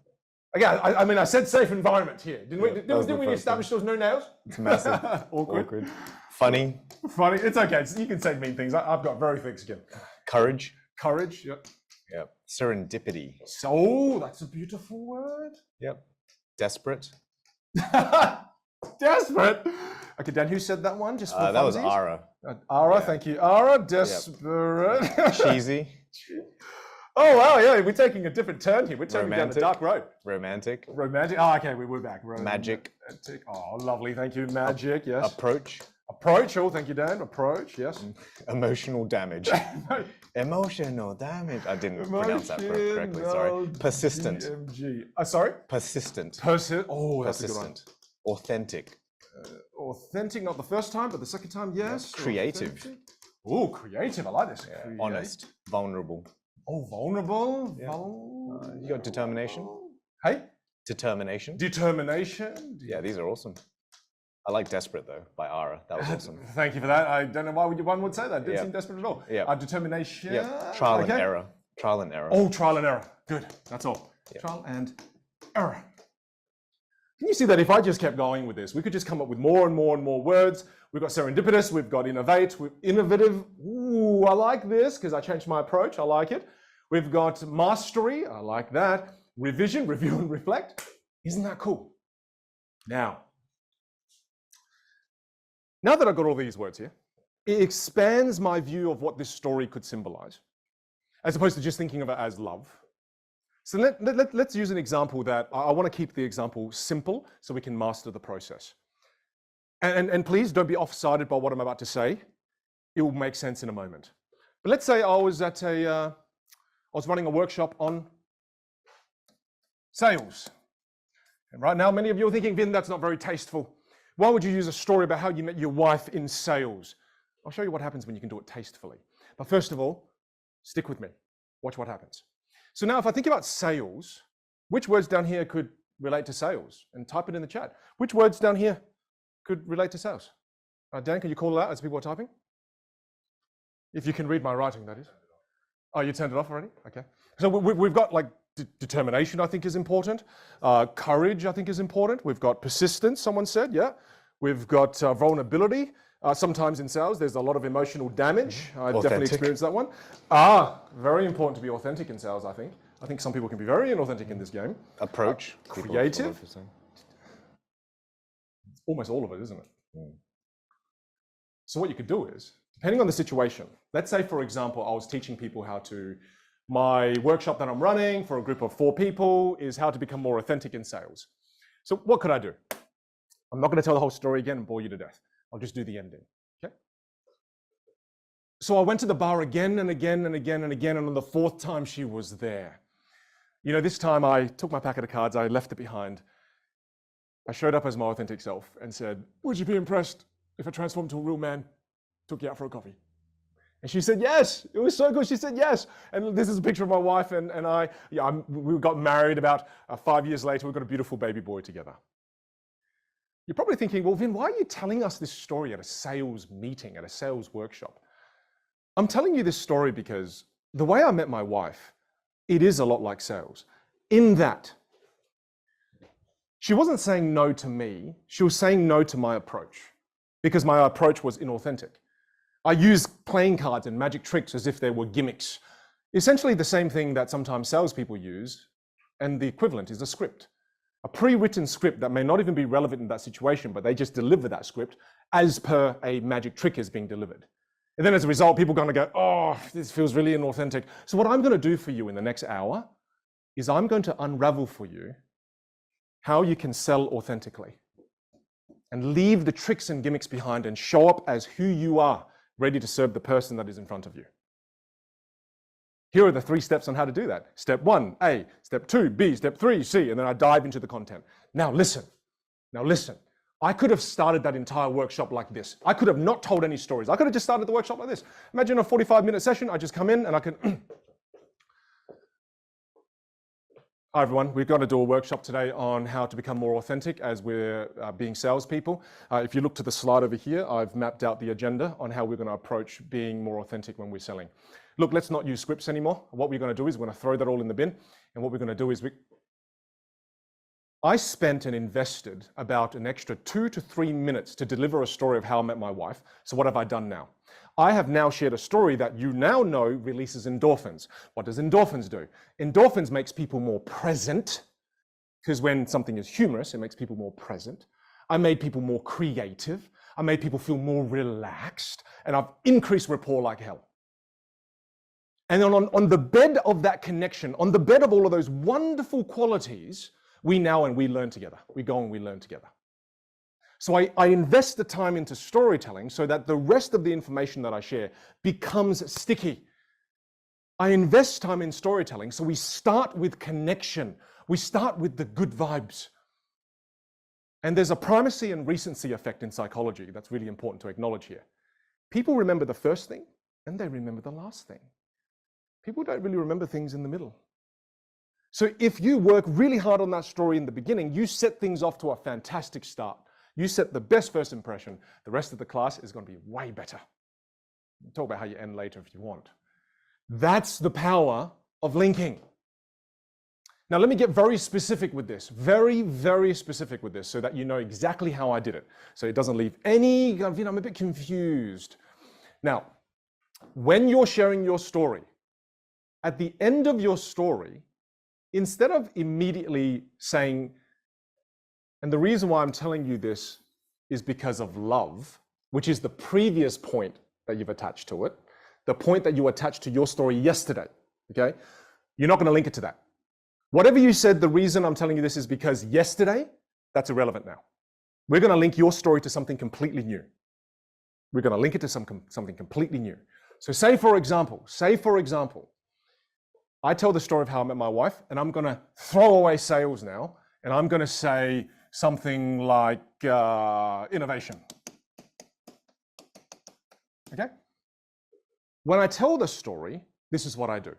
Again, I mean, I said safe environment here. Didn't we establish there was no nails? It's massive. Awkward. Funny. Funny. It's okay. You can say mean things. I've got very thick skin. Courage. Courage. Yep. Yep. Serendipity. So that's a beautiful word. Yep. Desperate. Desperate. Okay, Dan, who said that one? Just for that was funsies? Ara. Ara, Yeah. thank you. Ara, desperate. Cheesy. Oh, wow, yeah, we're taking a different turn here. We're turning down Romantic. a dark road. Romantic. Romantic. Oh, okay, we're back. Magic. Romantic. Oh, lovely. Thank you. Magic, yes. Approach. Approach. Oh, thank you, Dan. Approach, yes. Emotional damage. Emotional damage. I didn't pronounce that correctly. Sorry. Persistent. DMG. Sorry? Persistent. Oh, that's a good one. Persistent. Authentic. Authentic, not the first time, but the second time, yes. Creative. Oh, creative. I like this. Yeah. Create. Honest. Vulnerable. Oh, vulnerable. Yeah. You got determination. Hey? Determination. Determination. Yeah, these are awesome. I like Desperate though by Ara. That was awesome. Thank you for that. I don't know why one would say that. It didn't Yeah. seem desperate at all. Yeah. Determination. Yeah. Trial and Okay. error. Trial and error. Oh, trial and error. Good. That's all. Yeah. Trial and error. Can you see that if I just kept going with this, we could just come up with more and more and more words. We've got serendipitous, we've got innovate, we've innovative. Ooh, I like this because I changed my approach. I like it. We've got mastery. I like that. Revision, review and reflect. Isn't that cool? Now that I've got all these words here, it expands my view of what this story could symbolize, as opposed to just thinking of it as love. So let's use an example that I want to keep the example simple so we can master the process. And please don't be off-sided by what I'm about to say. It will make sense in a moment. But let's say I was running a workshop on sales. And right now, many of you are thinking, Vin, that's not very tasteful. Why would you use a story about how you met your wife in sales? I'll show you what happens when you can do it tastefully. But first of all, stick with me. Watch what happens. So now if I think about sales, which words down here could relate to sales? And type it in the chat. Which words down here could relate to sales? Dan, can you call it out as people are typing? If you can read my writing, that is. Oh, you turned it off already? Okay. So we've got like determination, I think is important. Courage, I think is important. We've got persistence, someone said, yeah. We've got vulnerability. Sometimes in sales, there's a lot of emotional damage. I definitely experienced that one. Very important to be authentic in sales, I think. I think some people can be very inauthentic in this game. Approach. Creative. Almost all of it, isn't it? Mm. So what you could do is, depending on the situation, let's say, for example, I was teaching people my workshop that I'm running for a group of 4 people is how to become more authentic in sales. So what could I do? I'm not going to tell the whole story again and bore you to death. I'll just do the ending, okay? So I went to the bar again and again and again and again, and on the 4th time she was there. You know, this time I took my packet of cards, I left it behind. I showed up as my authentic self and said, would you be impressed if I transformed into a real man, took you out for a coffee? And she said, yes. It was so good. She said, yes. And this is a picture of my wife and I. Yeah, we got married about 5 years later. We've got a beautiful baby boy together. You're probably thinking, well, Vin, why are you telling us this story at a sales meeting, at a sales workshop? I'm telling you this story because the way I met my wife, it is a lot like sales. In that, she wasn't saying no to me. She was saying no to my approach because my approach was inauthentic. I use playing cards and magic tricks as if they were gimmicks. Essentially the same thing that sometimes salespeople use, and the equivalent is a script. A pre-written script that may not even be relevant in that situation, but they just deliver that script as per a magic trick is being delivered. And then as a result, people are going to go, oh, this feels really inauthentic. So what I'm going to do for you in the next hour is I'm going to unravel for you how you can sell authentically and leave the tricks and gimmicks behind and show up as who you are, ready to serve the person that is in front of you. Here are the 3 steps on how to do that. Step 1, A. Step 2, B. Step 3, C. And then I dive into the content. Now listen. I could have started that entire workshop like this. I could have not told any stories. I could have just started the workshop like this. Imagine a 45-minute session. I just come in and I can... Hi everyone, we're going to do a workshop today on how to become more authentic as we're being salespeople. If you look to the slide over here, I've mapped out the agenda on how we're going to approach being more authentic when we're selling. Look, let's not use scripts anymore. What we're going to do is we're going to throw that all in the bin. And what we're going to do is I spent and invested about an extra 2 to 3 minutes to deliver a story of how I met my wife. So what have I done now? I have now shared a story that you now know releases endorphins. What does endorphins do? Endorphins makes people more present, because when something is humorous, it makes people more present. I made people more creative. I made people feel more relaxed, and I've increased rapport like hell. And then on the bed of that connection, on the bed of all of those wonderful qualities, we learn together. We go and we learn together. So I invest the time into storytelling so that the rest of the information that I share becomes sticky. I invest time in storytelling so we start with connection. We start with the good vibes. And there's a primacy and recency effect in psychology that's really important to acknowledge here. People remember the first thing and they remember the last thing. People don't really remember things in the middle. So if you work really hard on that story in the beginning, you set things off to a fantastic start. You set the best first impression. The rest of the class is going to be way better. We'll talk about how you end later if you want. That's the power of linking. Now, let me get very specific with this. Very, very specific with this so that you know exactly how I did it. So it doesn't leave any, I'm a bit confused. Now, when you're sharing your story, at the end of your story, instead of immediately saying, and the reason why I'm telling you this is because of love, which is the previous point that you've attached to it, the point that you attached to your story yesterday, okay? You're not going to link it to that. Whatever you said, the reason I'm telling you this is because yesterday, that's irrelevant now. We're going to link your story to something completely new. We're going to link it to something completely new. So say for example, I tell the story of how I met my wife, and I'm going to throw away sales now, and I'm going to say something like innovation. Okay? When I tell the story, this is what I do.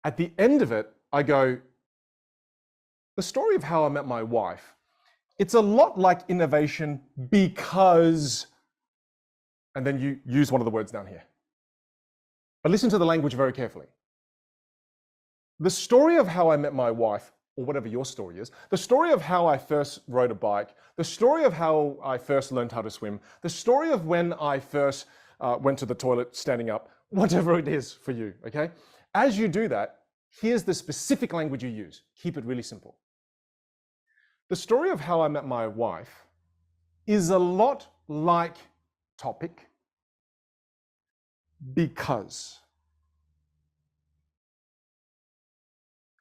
At the end of it, I go, the story of how I met my wife, it's a lot like innovation because, and then you use one of the words down here. But listen to the language very carefully. The story of how I met my wife, or whatever your story is, the story of how I first rode a bike, the story of how I first learned how to swim, the story of when I first went to the toilet standing up, whatever it is for you, okay? As you do that, here's the specific language you use. Keep it really simple. The story of how I met my wife is a lot like topic because.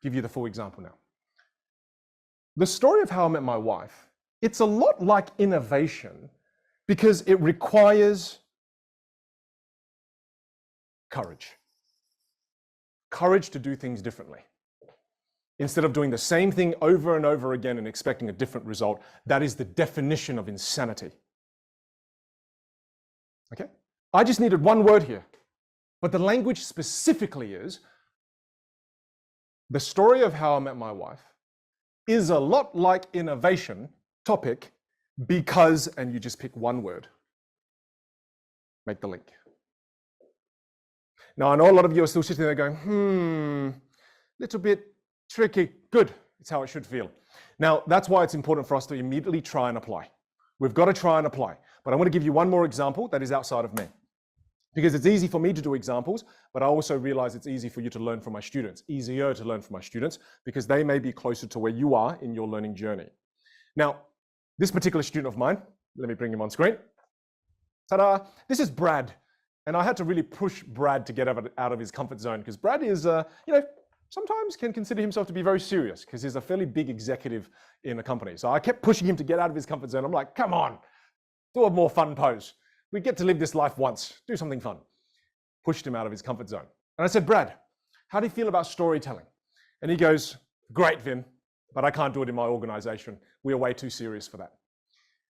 Give you the full example now. The story of how I met my wife, it's a lot like innovation because it requires courage. Courage to do things differently. Instead of doing the same thing over and over again and expecting a different result, that is the definition of insanity. Okay? I just needed one word here, but the language specifically is the story of how I met my wife is a lot like innovation, topic, because, and you just pick one word. Make the link. Now, I know a lot of you are still sitting there going, little bit tricky. Good, it's how it should feel. Now, that's why it's important for us to immediately try and apply. We've got to try and apply. But I want to give you one more example that is outside of me. Because it's easy for me to do examples, but I also realize it's easy for you to learn from my students, easier to learn from my students, because they may be closer to where you are in your learning journey. Now, this particular student of mine, let me bring him on screen. Ta-da! This is Brad. And I had to really push Brad to get out of his comfort zone, because Brad is, sometimes can consider himself to be very serious, because he's a fairly big executive in a company. So I kept pushing him to get out of his comfort zone. I'm like, come on, do a more fun pose. We get to live this life once. Do something fun. Pushed him out of his comfort zone. And I said, Brad, how do you feel about storytelling? And he goes, great, Vin, but I can't do it in my organization. We are way too serious for that.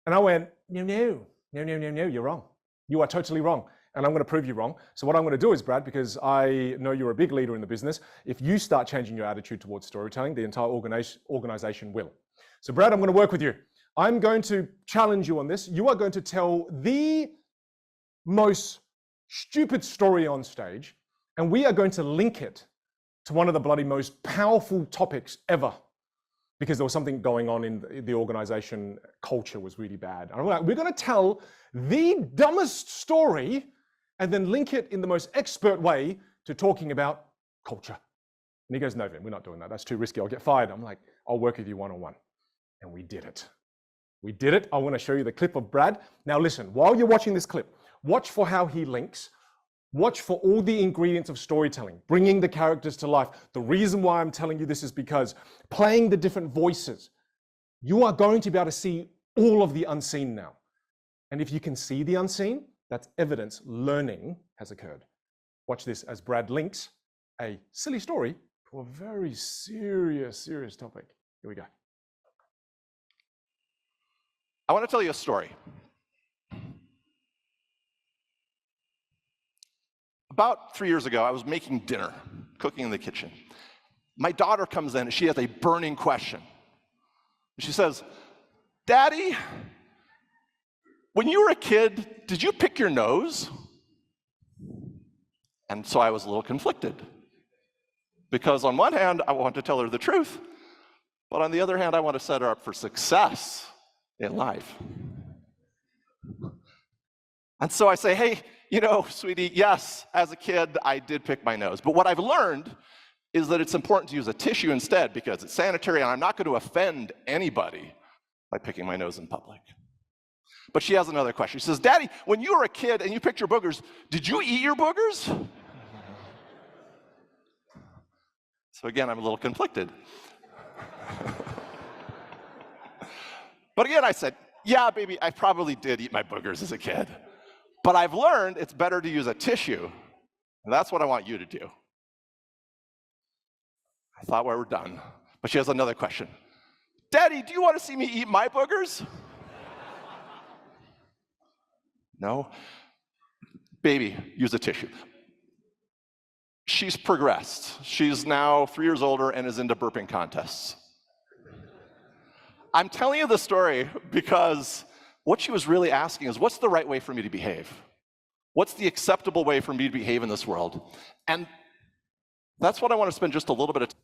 And I went, no, you're wrong. You are totally wrong. And I'm going to prove you wrong. So what I'm going to do is, Brad, because I know you're a big leader in the business, if you start changing your attitude towards storytelling, the entire organization will. So Brad, I'm going to work with you. I'm going to challenge you on this. You are going to tell the most stupid story on stage, and we are going to link it to one of the bloody most powerful topics ever, because there was something going on in the organization. Culture was really bad. And I'm like, we're going to tell the dumbest story and then link it in the most expert way to talking about culture. And he goes, no, Vin, we're not doing that. That's too risky. I'll get fired. I'm like, I'll work with you one-on-one. And we did it. We did it. I want to show you the clip of Brad. Now listen, while you're watching this clip, watch for how he links. Watch for all the ingredients of storytelling, bringing the characters to life. The reason why I'm telling you this is because playing the different voices, you are going to be able to see all of the unseen now. And if you can see the unseen, that's evidence learning has occurred. Watch this as Brad links a silly story to a very serious topic. Here we go. I want to tell you a story. About 3 years ago, I was making dinner, cooking in the kitchen. My daughter comes in and she has a burning question. She says, Daddy, when you were a kid, did you pick your nose? And so I was a little conflicted. Because on one hand, I want to tell her the truth, but on the other hand, I want to set her up for success in life. And so I say, hey, you know, sweetie, yes, as a kid, I did pick my nose. But what I've learned is that it's important to use a tissue instead because it's sanitary and I'm not going to offend anybody by picking my nose in public. But she has another question. She says, Daddy, when you were a kid and you picked your boogers, did you eat your boogers? So again, I'm a little conflicted. But again, I said, yeah, baby, I probably did eat my boogers as a kid. But I've learned it's better to use a tissue, and that's what I want you to do. I thought we were done, but she has another question. Daddy, do you want to see me eat my boogers? No? Baby, use a tissue. She's progressed. She's now 3 years older and is into burping contests. I'm telling you the story because what she was really asking is, what's the right way for me to behave? What's the acceptable way for me to behave in this world? And that's what I want to spend just a little bit of time.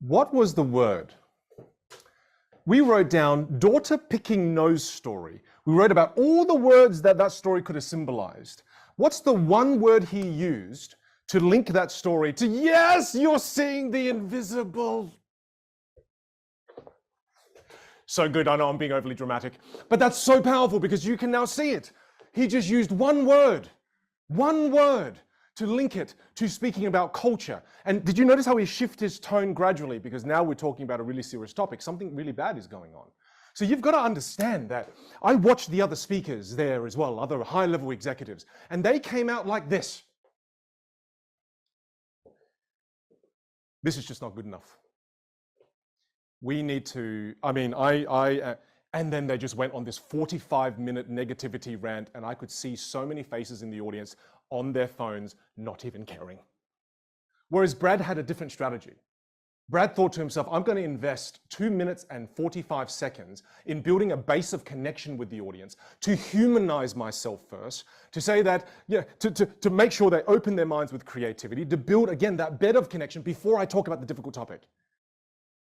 What was the word? We wrote down daughter picking nose story. We wrote about all the words that that story could have symbolized. What's the one word he used to link that story to, yes, you're seeing the invisible? So good, I know I'm being overly dramatic, but that's so powerful because you can now see it. He just used one word to link it to speaking about culture. And did you notice how he shifted his tone gradually? Because now we're talking about a really serious topic. Something really bad is going on. So you've got to understand that. I watched the other speakers there as well, other high-level executives, and they came out like this. This is just not good enough. We need to, and then they just went on this 45-minute negativity rant, and I could see so many faces in the audience on their phones, not even caring. Whereas Brad had a different strategy. Brad thought to himself, I'm going to invest 2 minutes and 45 seconds in building a base of connection with the audience, to humanize myself first, to say that, to make sure they open their minds with creativity, to build, again, that bed of connection before I talk about the difficult topic.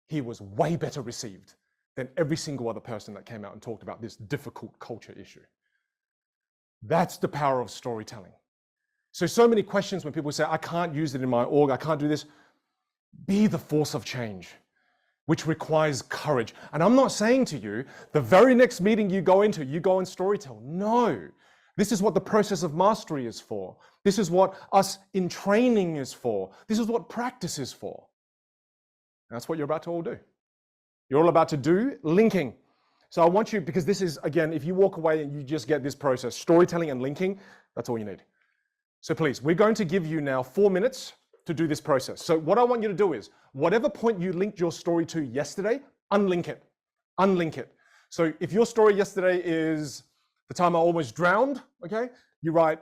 He was way better received than every single other person that came out and talked about this difficult culture issue. That's the power of storytelling. So many questions when people say, I can't use it in my org, I can't do this. Be the force of change, which requires courage. And I'm not saying to you, the very next meeting you go into, you go and storytell. No, this is what the process of mastery is for. This is what us in training is for. This is what practice is for. And that's what you're about to all do. You're all about to do linking. So I want you, because this is, again, if you walk away and you just get this process, storytelling and linking, that's all you need. So please, we're going to give you now 4 minutes to do this process. So what I want you to do is, whatever point you linked your story to yesterday, unlink it. Unlink it. So if your story yesterday is the time I almost drowned, okay? You write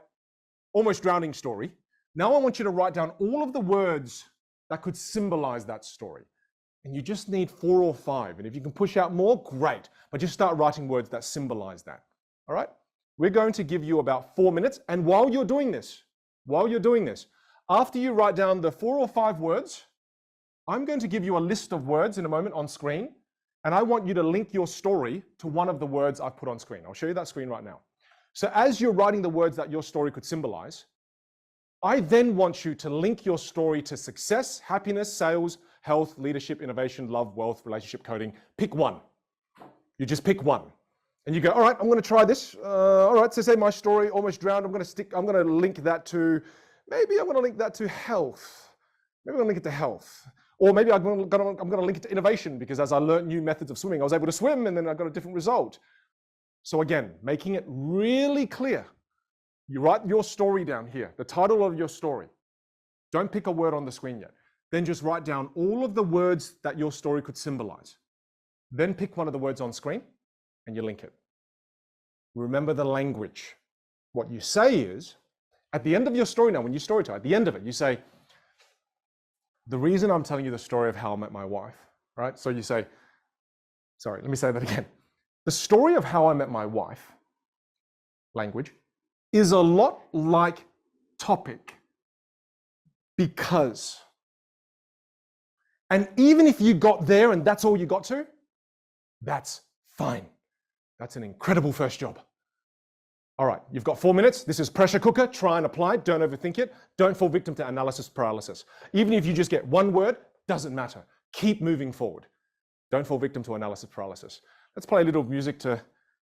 almost drowning story. Now I want you to write down all of the words that could symbolize that story. And you just need 4 or 5. And if you can push out more, great. But just start writing words that symbolize that. All right? We're going to give you about 4 minutes. And while you're doing this, after you write down the 4 or 5 words, I'm going to give you a list of words in a moment on screen. And I want you to link your story to one of the words I've put on screen. I'll show you that screen right now. So as you're writing the words that your story could symbolize, I then want you to link your story to success, happiness, sales, health, leadership, innovation, love, wealth, relationship, coding. Pick one. You just pick one. And you go, all right, I'm going to try this. All right, so say my story, almost drowned. I'm going to link that to, maybe I'm going to link that to health. Maybe I'm going to link it to health. Or maybe I'm going to link it to innovation, because as I learned new methods of swimming, I was able to swim and then I got a different result. So again, making it really clear. You write your story down here, the title of your story. Don't pick a word on the screen yet. Then just write down all of the words that your story could symbolize. Then pick one of the words on screen and you link it. Remember the language. What you say is, at the end of your story now, when you storytell, at the end of it, you say, the reason I'm telling you the story of how I met my wife, right? So you say, sorry, let me say that again. The story of how I met my wife, language, is a lot like topic because. And even if you got there and that's all you got to, that's fine. That's an incredible first job. All right, you've got 4 minutes. This is pressure cooker. Try and apply. Don't overthink it. Don't fall victim to analysis paralysis. Even if you just get one word, doesn't matter. Keep moving forward. Don't fall victim to analysis paralysis. Let's play a little music to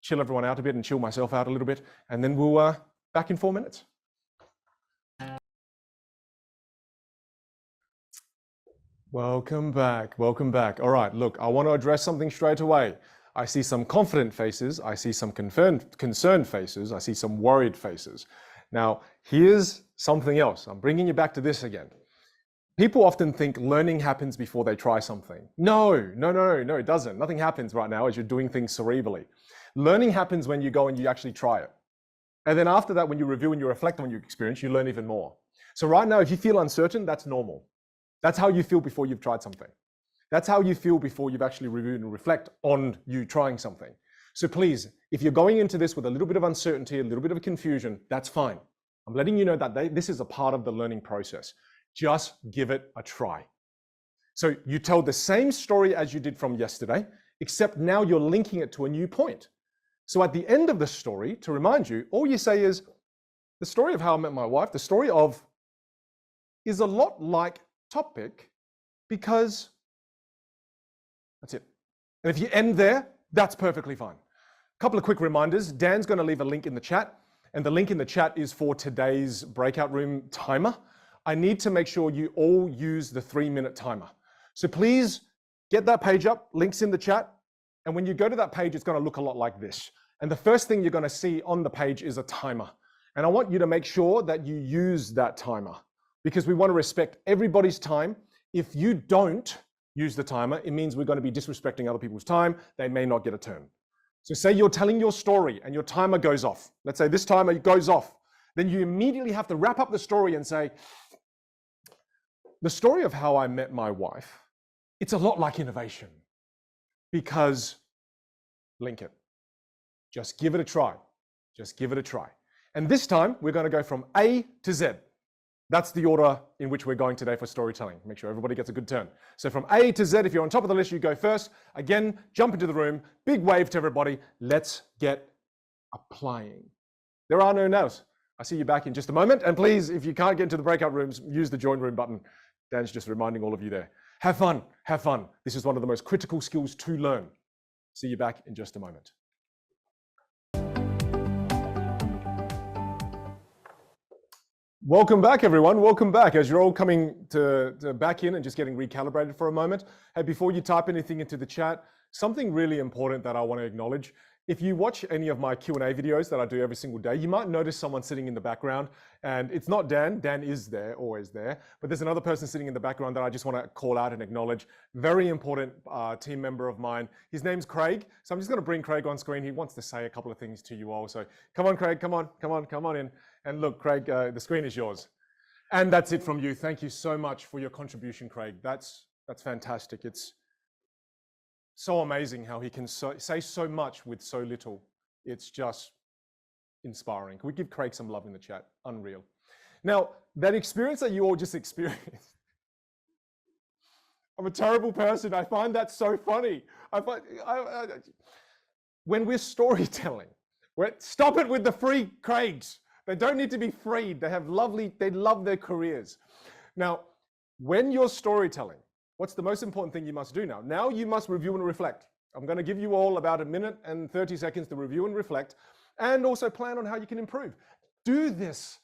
chill everyone out a bit and chill myself out a little bit. And then we'll back in 4 minutes. Welcome back. Welcome back. All right, look, I want to address something straight away. I see some confident faces. I see some concerned faces. I see some worried faces. Now, here's something else. I'm bringing you back to this again. People often think learning happens before they try something. No, it doesn't. Nothing happens right now as you're doing things cerebrally. Learning happens when you go and you actually try it. And then after that, when you review and you reflect on your experience, you learn even more. So right now, if you feel uncertain, that's normal. That's how you feel before you've tried something. That's how you feel before you've actually reviewed and reflect on you trying something. So please, if you're going into this with a little bit of uncertainty, a little bit of confusion, that's fine. I'm letting you know that this is a part of the learning process. Just give it a try. So you tell the same story as you did from yesterday, except now you're linking it to a new point. So at the end of the story, to remind you, all you say is, the story of how I met my wife, the story of is a lot like topic because that's it. And if you end there, that's perfectly fine. A couple of quick reminders. Dan's going to leave a link in the chat, and the link in the chat is for today's breakout room timer. I need to make sure you all use the 3-minute timer. So please get that page up, links in the chat, and when you go to that page, it's going to look a lot like this. And the first thing you're going to see on the page is a timer. And I want you to make sure that you use that timer because we want to respect everybody's time. If you don't use the timer, it means we're going to be disrespecting other people's time. They may not get a turn. So say you're telling your story and your timer goes off. Let's say this timer goes off. Then you immediately have to wrap up the story and say, the story of how I met my wife, it's a lot like innovation because link it. Just give it a try. Just give it a try. And this time we're going to go from A to Z. That's the order in which we're going today for storytelling. Make sure everybody gets a good turn. So from A to Z, if you're on top of the list, you go first. Again, jump into the room, big wave to everybody. Let's get applying. There are no no's. I see you back in just a moment. And please, if you can't get into the breakout rooms, use the join room button. Dan's just reminding all of you there. Have fun, have fun. This is one of the most critical skills to learn. See you back in just a moment. Welcome back, everyone. Welcome back. As you're all coming to back in and just getting recalibrated for a moment. Hey, before you type anything into the chat, something really important that I want to acknowledge If you watch any of my Q&A videos that I do every single day, you might notice someone sitting in the background, and it's not Dan. Dan is there, always there, but there's another person sitting in the background that I just want to call out and acknowledge. Very important team member of mine. His name's Craig, so I'm just going to bring Craig on screen. He wants to say a couple of things to you all. So come on, Craig, come on in. And look, Craig, the screen is yours. And that's it from you. Thank you so much for your contribution, Craig. That's fantastic. It's so amazing how he can say so much with so little. It's just inspiring. Can we give Craig some love in the chat? Unreal. Now, that experience that you all just experienced, I'm a terrible person. I find that so funny. When we're storytelling, stop it with the free Craigs. They don't need to be freed. They love their careers. Now, when you're storytelling, what's the most important thing you must do now? Now you must review and reflect. I'm going to give you all about 1 minute and 30 seconds to review and reflect, and also plan on how you can improve. Do this.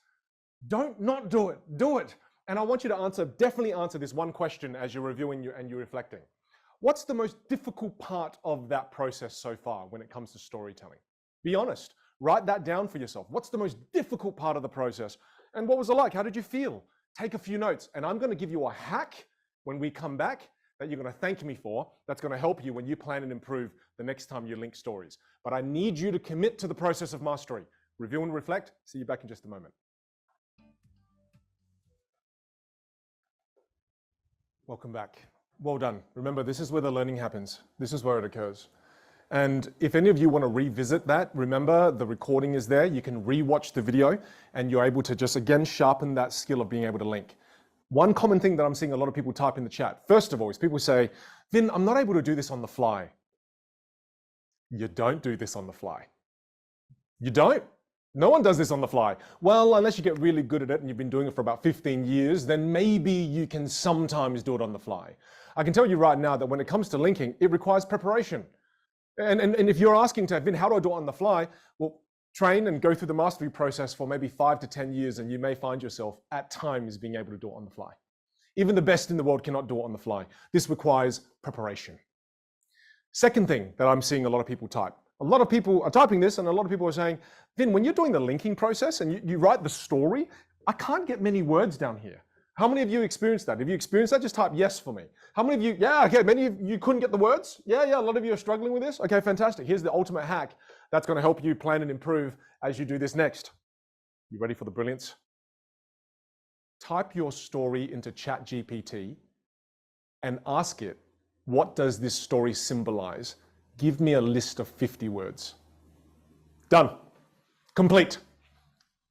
Don't not do it. Do it. And I want you to definitely answer this one question as you're reviewing and you're reflecting. What's the most difficult part of that process so far when it comes to storytelling? Be honest. Write that down for yourself. What's the most difficult part of the process? And what was it like? How did you feel? Take a few notes. And I'm going to give you a hack when we come back that you're going to thank me for, that's going to help you when you plan and improve the next time you link stories. But I need you to commit to the process of mastery. Review and reflect. See you back in just a moment. Welcome back. Well done. Remember, this is where the learning happens. This is where it occurs. And if any of you want to revisit that, remember the recording is there. You can re-watch the video and you're able to just again sharpen that skill of being able to link. One common thing that I'm seeing a lot of people type in the chat, first of all, is people say, Vin, I'm not able to do this on the fly. You don't do this on the fly. You don't. No one does this on the fly. Well, unless you get really good at it and you've been doing it for about 15 years, then maybe you can sometimes do it on the fly. I can tell you right now that when it comes to linking, it requires preparation. And if you're asking to, Vin, how do I do it on the fly? Well, train and go through the mastery process for maybe 5 to 10 years, and you may find yourself at times being able to do it on the fly. Even the best in the world cannot do it on the fly. This requires preparation. Second thing that I'm seeing a lot of people type. A lot of people are typing this, and a lot of people are saying, Vin, when you're doing the linking process and you write the story, I can't get many words down here. How many of you experienced that? If you experienced that, just type yes for me. How many of you, yeah, okay, many of you couldn't get the words? Yeah, a lot of you are struggling with this. Okay, fantastic. Here's the ultimate hack that's going to help you plan and improve as you do this next. You ready for the brilliance? Type your story into ChatGPT and ask it, what does this story symbolize? Give me a list of 50 words. Done. Complete.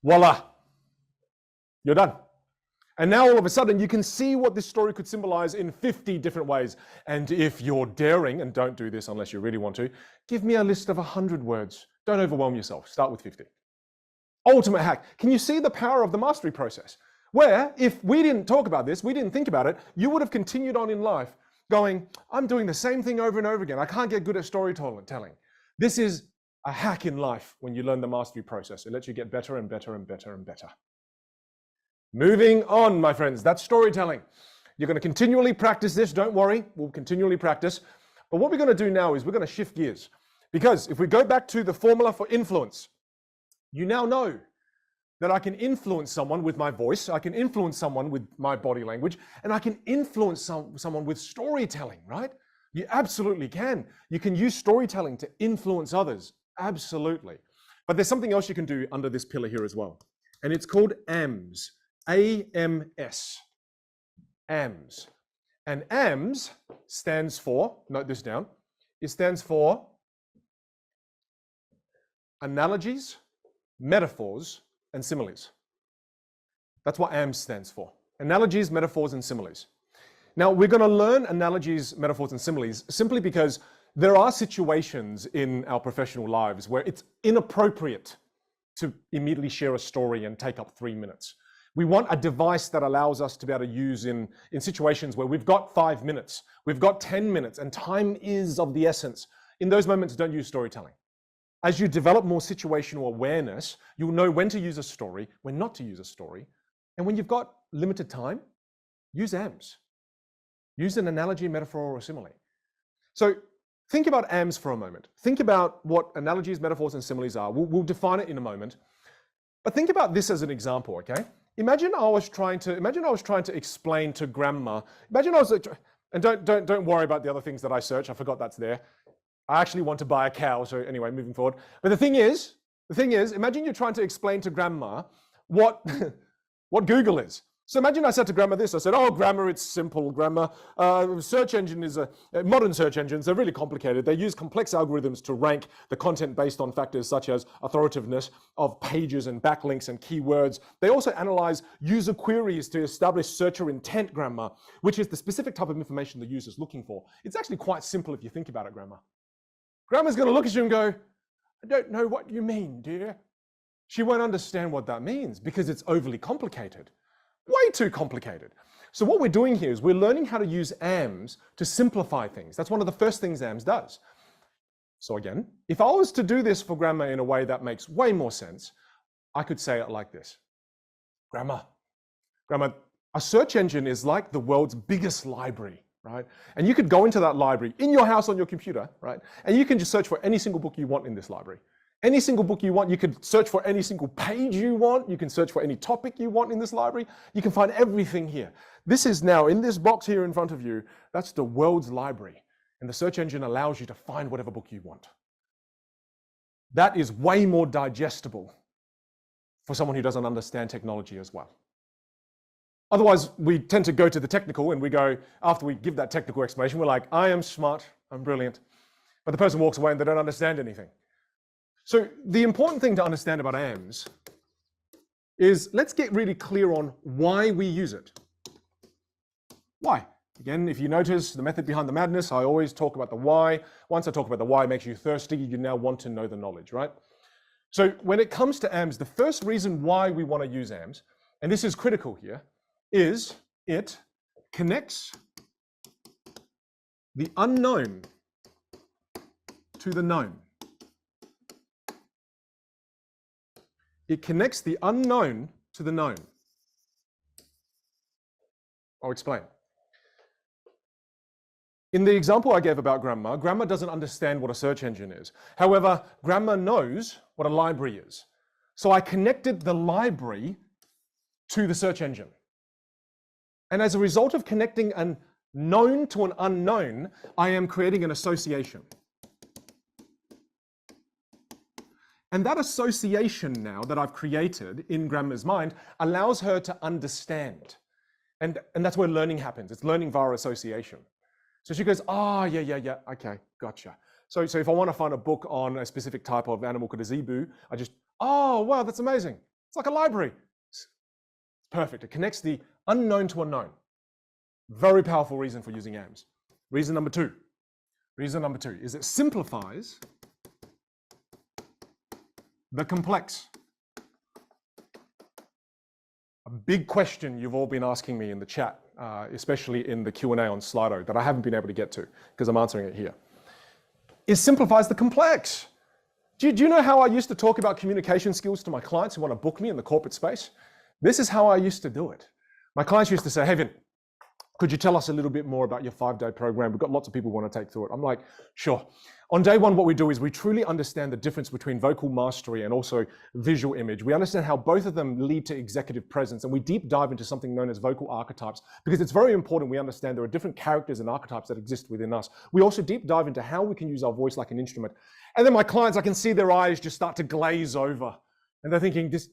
Voila. You're done. And now all of a sudden you can see what this story could symbolize in 50 different ways. And if you're daring, and don't do this unless you really want to, give me a list of 100 words. Don't overwhelm yourself. Start with 50. Ultimate hack. Can you see the power of the mastery process? Where if we didn't talk about this, we didn't think about it, you would have continued on in life going, I'm doing the same thing over and over again. I can't get good at storytelling. This is a hack in life when you learn the mastery process. It lets you get better and better and better and better. Moving on, my friends, that's storytelling. You're going to continually practice this. Don't worry, we'll continually practice. But what we're going to do now is we're going to shift gears. Because if we go back to the formula for influence, you now know that I can influence someone with my voice, I can influence someone with my body language, and I can influence someone with storytelling, right? You absolutely can. You can use storytelling to influence others, absolutely. But there's something else you can do under this pillar here as well. And it's called AMS. A-M-S. AMS. And AMS stands for, note this down, it stands for analogies, metaphors, and similes. That's what AMS stands for. Analogies, metaphors, and similes. Now, we're going to learn analogies, metaphors, and similes simply because there are situations in our professional lives where it's inappropriate to immediately share a story and take up 3 minutes. We want a device that allows us to be able to use in situations where we've got 5 minutes, we've got 10 minutes, and time is of the essence. In those moments, don't use storytelling. As you develop more situational awareness, you'll know when to use a story, when not to use a story. And when you've got limited time, use AMS. Use an analogy, metaphor, or a simile. So think about AMS for a moment. Think about what analogies, metaphors, and similes are. We'll define it in a moment. But think about this as an example, okay? Imagine I was trying to explain to grandma. And don't worry about the other things that I search. I forgot that's there. I actually want to buy a cow. So anyway, moving forward. But the thing is, imagine you're trying to explain to grandma what Google is. So imagine I said to grandma this. I said, "Oh, grandma, it's simple, grandma. Search engine is modern search engines. They're really complicated. They use complex algorithms to rank the content based on factors such as authoritativeness of pages and backlinks and keywords. They also analyze user queries to establish searcher intent, grandma, which is the specific type of information the user's looking for. It's actually quite simple if you think about it, grandma." Grandma's going to look at you and go, "I don't know what you mean, dear." She won't understand what that means because it's overly complicated. Way too complicated. So what we're doing here is we're learning how to use AMS to simplify things. That's one of the first things AMS does. So again, if I was to do this for grandma in a way that makes way more sense, I could say it like this. Grandma, a search engine is like the world's biggest library, right? And you could go into that library in your house on your computer, right? And you can just search for any single book you want in this library. Any single book you want, you could search for any single page you want, you can search for any topic you want in this library, you can find everything here. This is now, in this box here in front of you, that's the world's library. And the search engine allows you to find whatever book you want. That is way more digestible for someone who doesn't understand technology as well. Otherwise, we tend to go to the technical and we go, after we give that technical explanation, we're like, "I am smart, I'm brilliant." But the person walks away and they don't understand anything. So the important thing to understand about AMS is let's get really clear on why we use it. Why? Again, if you notice the method behind the madness, I always talk about the why. Once I talk about the why, it makes you thirsty. You now want to know the knowledge, right? So when it comes to AMS, the first reason why we want to use AMS, and this is critical here, is it connects the unknown to the known. It connects the unknown to the known. I'll explain. In the example I gave about grandma, grandma doesn't understand what a search engine is. However, grandma knows what a library is. So I connected the library to the search engine. And as a result of connecting a known to an unknown, I am creating an association. And that association now that I've created in grandma's mind allows her to understand. And that's where learning happens. It's learning via association. So she goes, "Oh, yeah, okay, gotcha." So if I want to find a book on a specific type of animal called a zebu, I just, "Oh, wow, that's amazing. It's like a library." It's perfect. It connects the unknown to unknown. Very powerful reason for using AMS. Reason number two is it simplifies the complex. A big question you've all been asking me in the chat, especially in the Q&A on Slido that I haven't been able to get to because I'm answering it here. It simplifies the complex. Do you know how I used to talk about communication skills to my clients who want to book me in the corporate space? This is how I used to do it. My clients used to say, "Hey, Vin, could you tell us a little bit more about your 5-day program? We've got lots of people who want to take through it." I'm like, "Sure." On day one, what we do is we truly understand the difference between vocal mastery and also visual image. We understand how both of them lead to executive presence, and we deep dive into something known as vocal archetypes because it's very important we understand there are different characters and archetypes that exist within us. We also deep dive into how we can use our voice like an instrument. And then my clients, I can see their eyes just start to glaze over, and they're thinking, "This,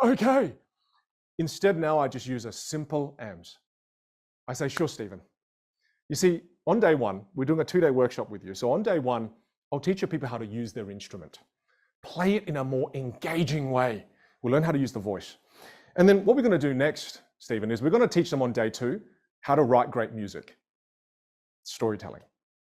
okay." Instead, now I just use a simple AMS. I say, "Sure, Stephen." You see, on day one, we're doing a 2-day workshop with you. So on day one, I'll teach your people how to use their instrument. Play it in a more engaging way. We'll learn how to use the voice. And then what we're going to do next, Stephen, is we're going to teach them on day 2 how to write great music. Storytelling.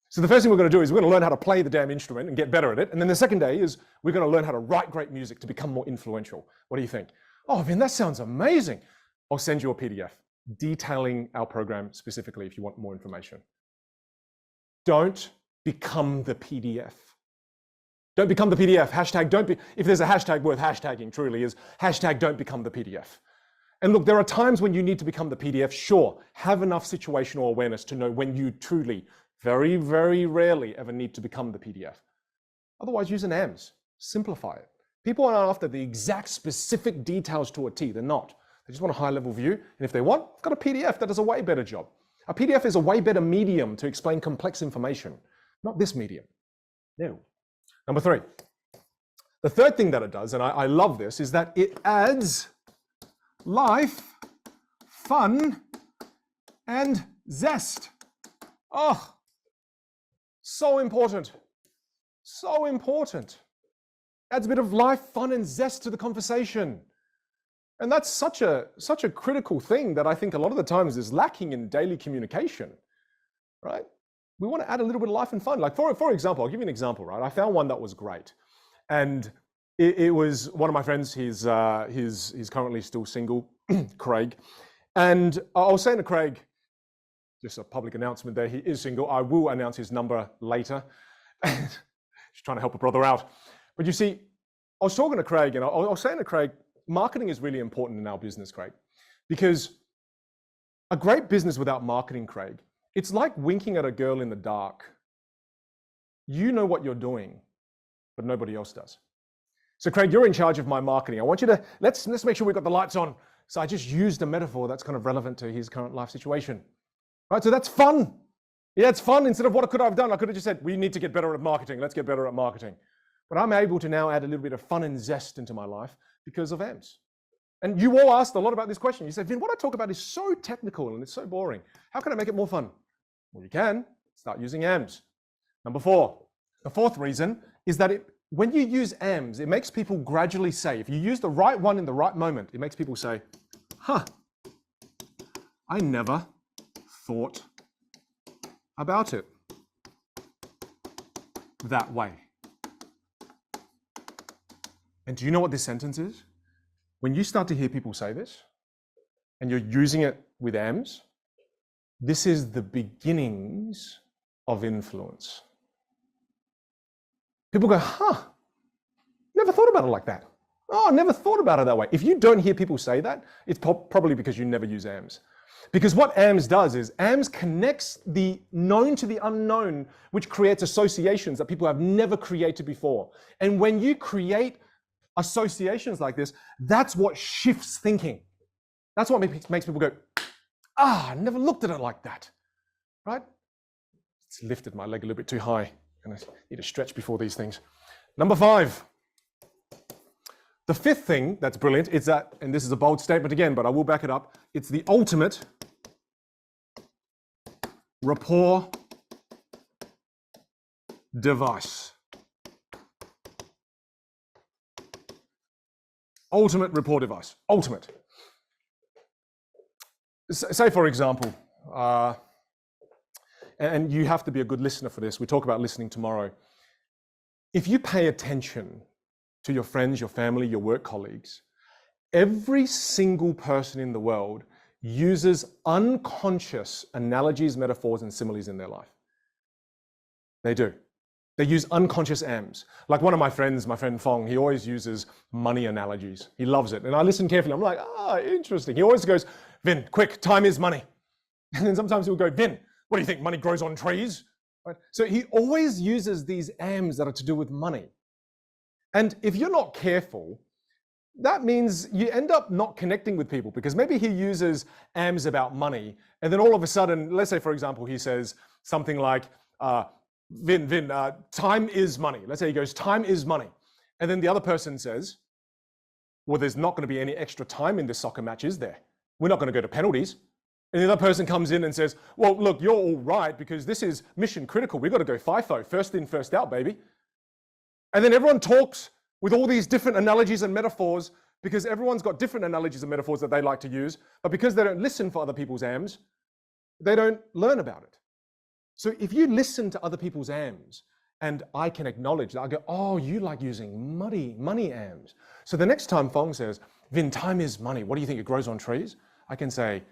So the first thing we're going to do is we're going to learn how to play the damn instrument and get better at it. And then the second day is we're going to learn how to write great music to become more influential. What do you think? "Oh, Vin, that sounds amazing." I'll send you a PDF detailing our program specifically if you want more information. Don't become the PDF. Don't become the PDF. Hashtag don't be, if there's a hashtag worth hashtagging, truly is hashtag don't become the PDF. And look, there are times when you need to become the PDF. Sure, have enough situational awareness to know when you truly Very, very rarely ever need to become the PDF. Otherwise, use an AMS. Simplify it. People are after the exact specific details to a T. They're not. They just want a high-level view. And if they want, I've got a PDF that does a way better job. A PDF is a way better medium to explain complex information, not this medium. No. Number 3. The third thing that it does, and I love this, is that it adds life, fun, and zest. Oh, so important. So important. Adds a bit of life, fun, and zest to the conversation. And that's such a critical thing that I think a lot of the times is lacking in daily communication, right? We want to add a little bit of life and fun. Like for example, I'll give you an example, right? I found one that was great. And it was one of my friends, he's currently still single, Craig. And I was saying to Craig, just a public announcement there, he is single. I will announce his number later. Just trying to help a brother out. But you see, I was talking to Craig and I was saying to Craig, marketing is really important in our business, Craig, because a great business without marketing, Craig, it's like winking at a girl in the dark. You know what you're doing, but nobody else does. So Craig, you're in charge of my marketing. I want you to, let's make sure we've got the lights on. So I just used a metaphor that's kind of relevant to his current life situation. Right, so that's fun. Yeah, it's fun. Instead of what could I have done, I could have just said, we need to get better at marketing. Let's get better at marketing. But I'm able to now add a little bit of fun and zest into my life because of AMS. And you all asked a lot about this question. You said, Vin, what I talk about is so technical and it's so boring. How can I make it more fun? Well, you can start using AMS. Number 4, the fourth reason is that when you use AMS, it makes people gradually say, if you use the right one in the right moment, it makes people say, huh, I never thought about it that way. And do you know what this sentence is? When you start to hear people say this, and you're using it with AMS, this is the beginnings of influence. People go, huh, never thought about it like that. Oh, never thought about it that way. If you don't hear people say that, it's probably because you never use AMS. Because what AMS does is AMS connects the known to the unknown, which creates associations that people have never created before. And when you create associations like this, that's what shifts thinking. That's what makes people go, I never looked at it like that, right? It's lifted my leg a little bit too high, and I need to stretch before these things. Number 5. The fifth thing that's brilliant is that, and this is a bold statement again, but I will back it up, it's the ultimate rapport device. Ultimate rapport device. Ultimate. Say, for example, and you have to be a good listener for this. We talk about listening tomorrow. If you pay attention to your friends, your family, your work colleagues, every single person in the world uses unconscious analogies, metaphors, and similes in their life. They do. They use unconscious AMS. Like one of my friends, my friend Fong, he always uses money analogies. He loves it. And I listen carefully. I'm like, interesting. He always goes, Vin, quick, time is money. And then sometimes he'll go, Vin, what do you think? Money grows on trees? Right? So he always uses these AMS that are to do with money. And if you're not careful, that means you end up not connecting with people, because maybe he uses AMS about money. And then all of a sudden, let's say, for example, he says something like, Vin, time is money. Let's say he goes, time is money. And then the other person says, well, there's not going to be any extra time in this soccer match, is there? We're not going to go to penalties. And the other person comes in and says, well, look, you're all right because this is mission critical. We've got to go FIFO, first in, first out, baby. And then everyone talks with all these different analogies and metaphors because everyone's got different analogies and metaphors that they like to use. But because they don't listen for other people's AMS, they don't learn about it. So if you listen to other people's AMS, and I can acknowledge that, I go, oh, you like using money AMS. So the next time Fong says, Vin, time is money. What do you think? It grows on trees? I can say,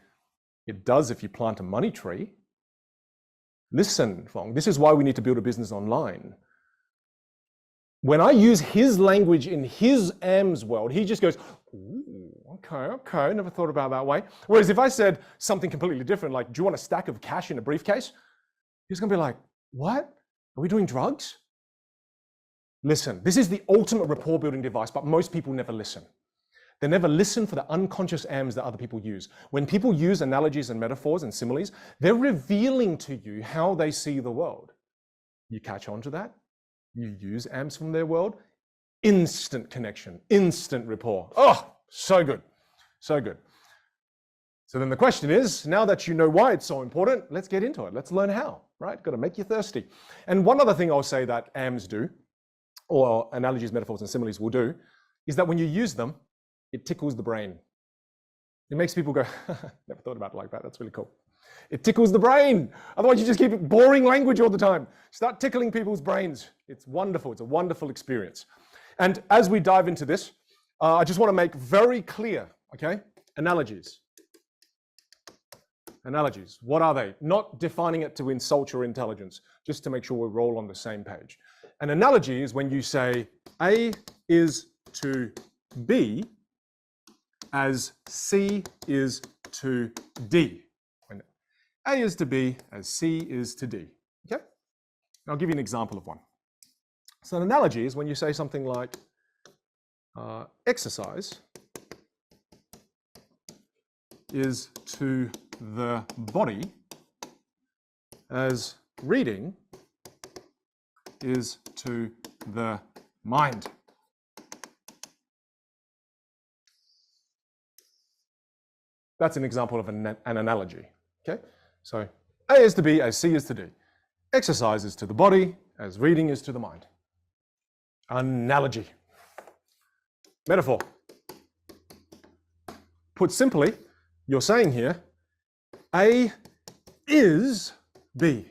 it does if you plant a money tree. Listen, Fong, this is why we need to build a business online. When I use his language in his AMS world, he just goes, ooh, okay, never thought about it that way. Whereas if I said something completely different, like, do you want a stack of cash in a briefcase? He's going to be like, what? Are we doing drugs? Listen, this is the ultimate rapport building device, but most people never listen. They never listen for the unconscious AMs that other people use. When people use analogies and metaphors and similes, they're revealing to you how they see the world. You catch on to that, you use AMs from their world, instant connection, instant rapport. Oh, so good, so good. So then the question is, now that you know why it's so important, let's get into it. Let's learn how, right? Got to make you thirsty. And one other thing I'll say that AMs do, or analogies, metaphors, and similes will do, is that when you use them, it tickles the brain. It makes people go, never thought about it like that. That's really cool. It tickles the brain. Otherwise, you just keep boring language all the time. Start tickling people's brains. It's wonderful. It's a wonderful experience. And as we dive into this, I just want to make very clear, okay, analogies. Analogies, what are they? Not defining it to insult your intelligence, just to make sure we're all on the same page. An analogy is when you say A is to B as C is to D. When A is to B as C is to D. Okay? I'll give you an example of one. So an analogy is when you say something like exercise is to the body as reading is to the mind. That's an example of an analogy, okay? So A is to B as C is to D. Exercise is to the body as reading is to the mind. Analogy. Metaphor. Put simply, you're saying here, A is B.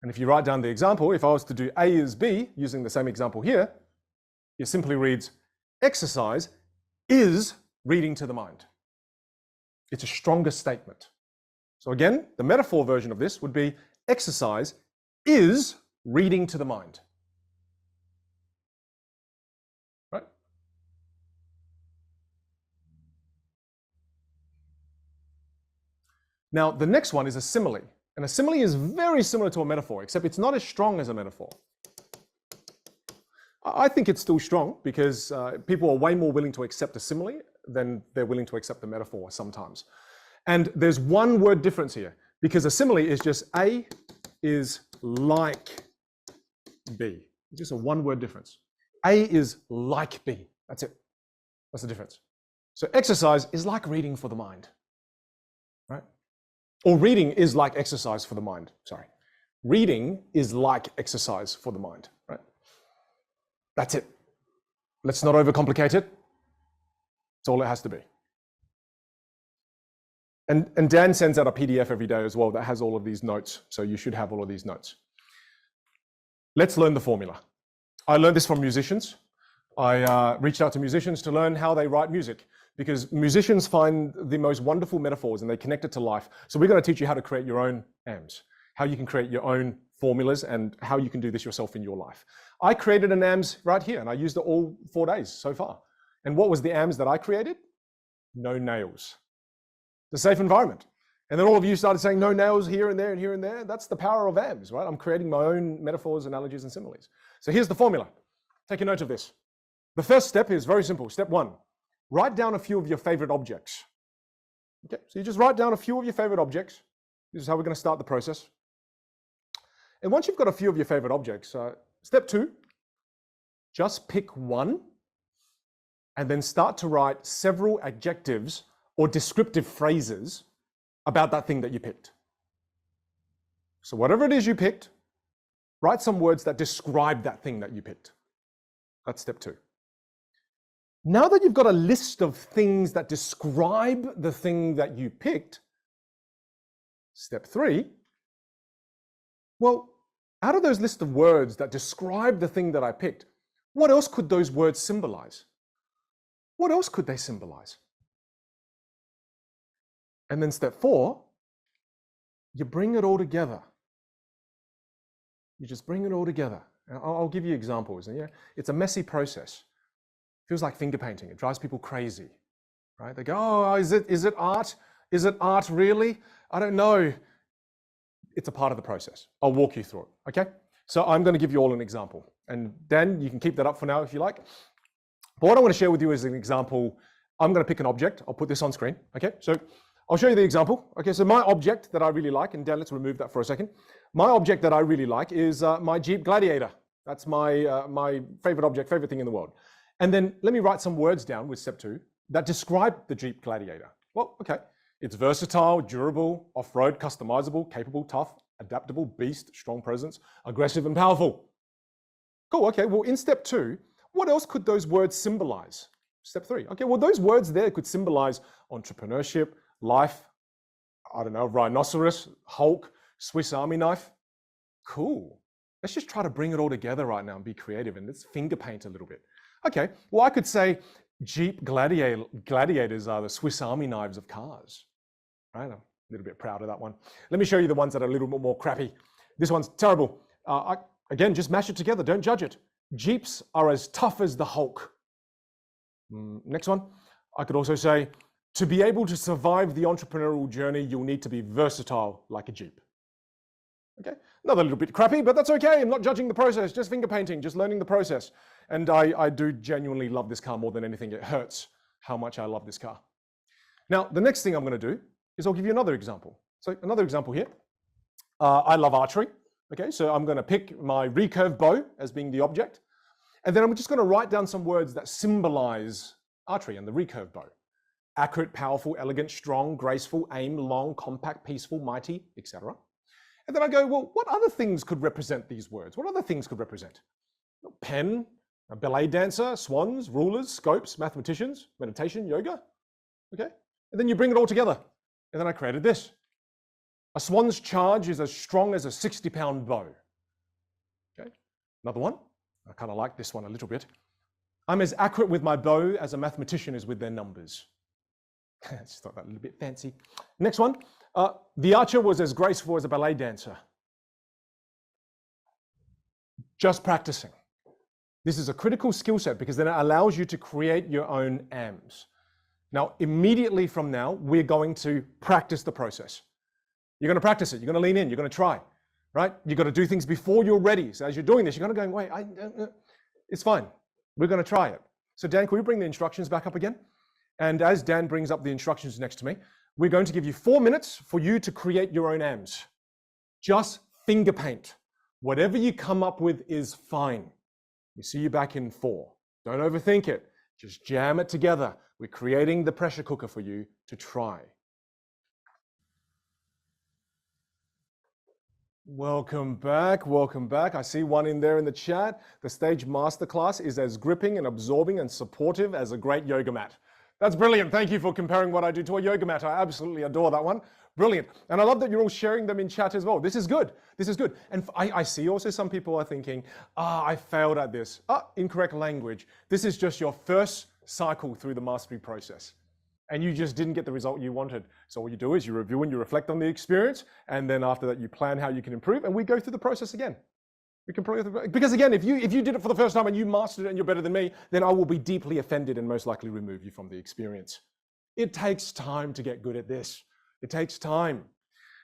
And if you write down the example, if I was to do A is B, using the same example here, it simply reads, exercise is reading to the mind. It's a stronger statement. So again, the metaphor version of this would be, exercise is reading to the mind. Right? Now, the next one is a simile. And a simile is very similar to a metaphor, except it's not as strong as a metaphor. I think it's still strong because people are way more willing to accept a simile than they're willing to accept the metaphor sometimes. And there's one word difference here, because a simile is just A is like B. It's just a one word difference. A is like B. That's it. That's the difference. So exercise is like reading for the mind, right? Or reading is like exercise for the mind, sorry. Reading is like exercise for the mind, right? That's it. Let's not overcomplicate it. That's all it has to be. And Dan sends out a PDF every day as well that has all of these notes, so you should have all of these notes. Let's learn the formula. I learned this from musicians. I reached out to musicians to learn how they write music, because musicians find the most wonderful metaphors and they connect it to life. So we're going to teach you how to create your own AMS, how you can create your own formulas and how you can do this yourself in your life. I created an AMS right here and I used it all 4 days so far. And what was the AMS that I created? No nails. The safe environment. And then all of you started saying no nails here and there and here and there. That's the power of AMS, right? I'm creating my own metaphors, analogies, and similes. So here's the formula. Take a note of this. The first step is very simple. Step 1, write down a few of your favorite objects. Okay, so you just write down a few of your favorite objects. This is how we're going to start the process. And once you've got a few of your favorite objects, step 2, just pick one and then start to write several adjectives or descriptive phrases about that thing that you picked. So whatever it is you picked, write some words that describe that thing that you picked. That's step 2. Now that you've got a list of things that describe the thing that you picked, step 3, well, out of those list of words that describe the thing that I picked, what else could those words symbolize? What else could they symbolize? And then step 4, you bring it all together. You just bring it all together. And I'll give you examples. And yeah, it's a messy process. Feels like finger painting. It drives people crazy, right? They go, oh, is it art? Is it art really? I don't know. it's a part of the process. I'll walk you through it, okay? So I'm going to give you all an example. And Dan, you can keep that up for now if you like. But what I want to share with you is an example. I'm going to pick an object. I'll put this on screen, okay? So I'll show you the example. Okay, so my object that I really like, and Dan, let's remove that for a second. My object that I really like is my Jeep Gladiator. That's my favorite object, favorite thing in the world. And then let me write some words down with step 2 that describe the Jeep Gladiator. Well, okay. It's versatile, durable, off-road, customizable, capable, tough, adaptable, beast, strong presence, aggressive and powerful. Cool, okay, well in step 2, what else could those words symbolize? Step 3, okay, well those words there could symbolize entrepreneurship, life, I don't know, rhinoceros, Hulk, Swiss Army knife. Cool. Let's just try to bring it all together right now and be creative and let's finger paint a little bit. Okay, well I could say Jeep Gladiators are the Swiss Army knives of cars. Right, I'm a little bit proud of that one. Let me show you the ones that are a little bit more crappy. This one's terrible. Again, just mash it together, don't judge it. Jeeps are as tough as the Hulk. Next one, I could also say, to be able to survive the entrepreneurial journey, you'll need to be versatile like a Jeep. Okay, another little bit crappy, but that's okay. I'm not judging the process, just finger painting, just learning the process. And I do genuinely love this car more than anything. It hurts how much I love this car. Now, the next thing I'm going to do is I'll give you another example. So another example here. I love archery. Okay, so I'm going to pick my recurve bow as being the object. And then I'm just going to write down some words that symbolize archery and the recurve bow. Accurate, powerful, elegant, strong, graceful, aim, long, compact, peaceful, mighty, etc. And then I go, well, what other things could represent these words? What other things could represent? Pen, a ballet dancer, swans, rulers, scopes, mathematicians, meditation, yoga. Okay, and then you bring it all together. And then I created this. A swan's charge is as strong as a 60-pound bow. Okay, another one. I kind of like this one a little bit. I'm as accurate with my bow as a mathematician is with their numbers. Just thought that a little bit fancy. Next one. The archer was as graceful as a ballet dancer. Just practicing. This is a critical skill set because then it allows you to create your own AMs. Now, immediately from now, we're going to practice the process. You're going to practice it. You're going to lean in. You're going to try, right? You've got to do things before you're ready. So as you're doing this, you're going to go, wait, it's fine. We're going to try it. So Dan, can we bring the instructions back up again? And as Dan brings up the instructions next to me, we're going to give you 4 minutes for you to create your own AMs. Just finger paint. Whatever you come up with is fine. We see you back in 4. Don't overthink it. Just jam it together. We're creating the pressure cooker for you to try. Welcome back, welcome back. I see one in there in the chat. The stage masterclass is as gripping and absorbing and supportive as a great yoga mat. That's brilliant. Thank you for comparing what I do to a yoga mat. I absolutely adore that one. Brilliant. And I love that you're all sharing them in chat as well. This is good. This is good. And I see also some people are thinking, I failed at this. Incorrect language. This is just your first cycle through the mastery process. And you just didn't get the result you wanted. So what you do is you review and you reflect on the experience. And then after that, you plan how you can improve. And we go through the process again. We can probably, because again, if you did it for the first time and you mastered it and you're better than me, then I will be deeply offended and most likely remove you from the experience. It takes time to get good at this. It takes time.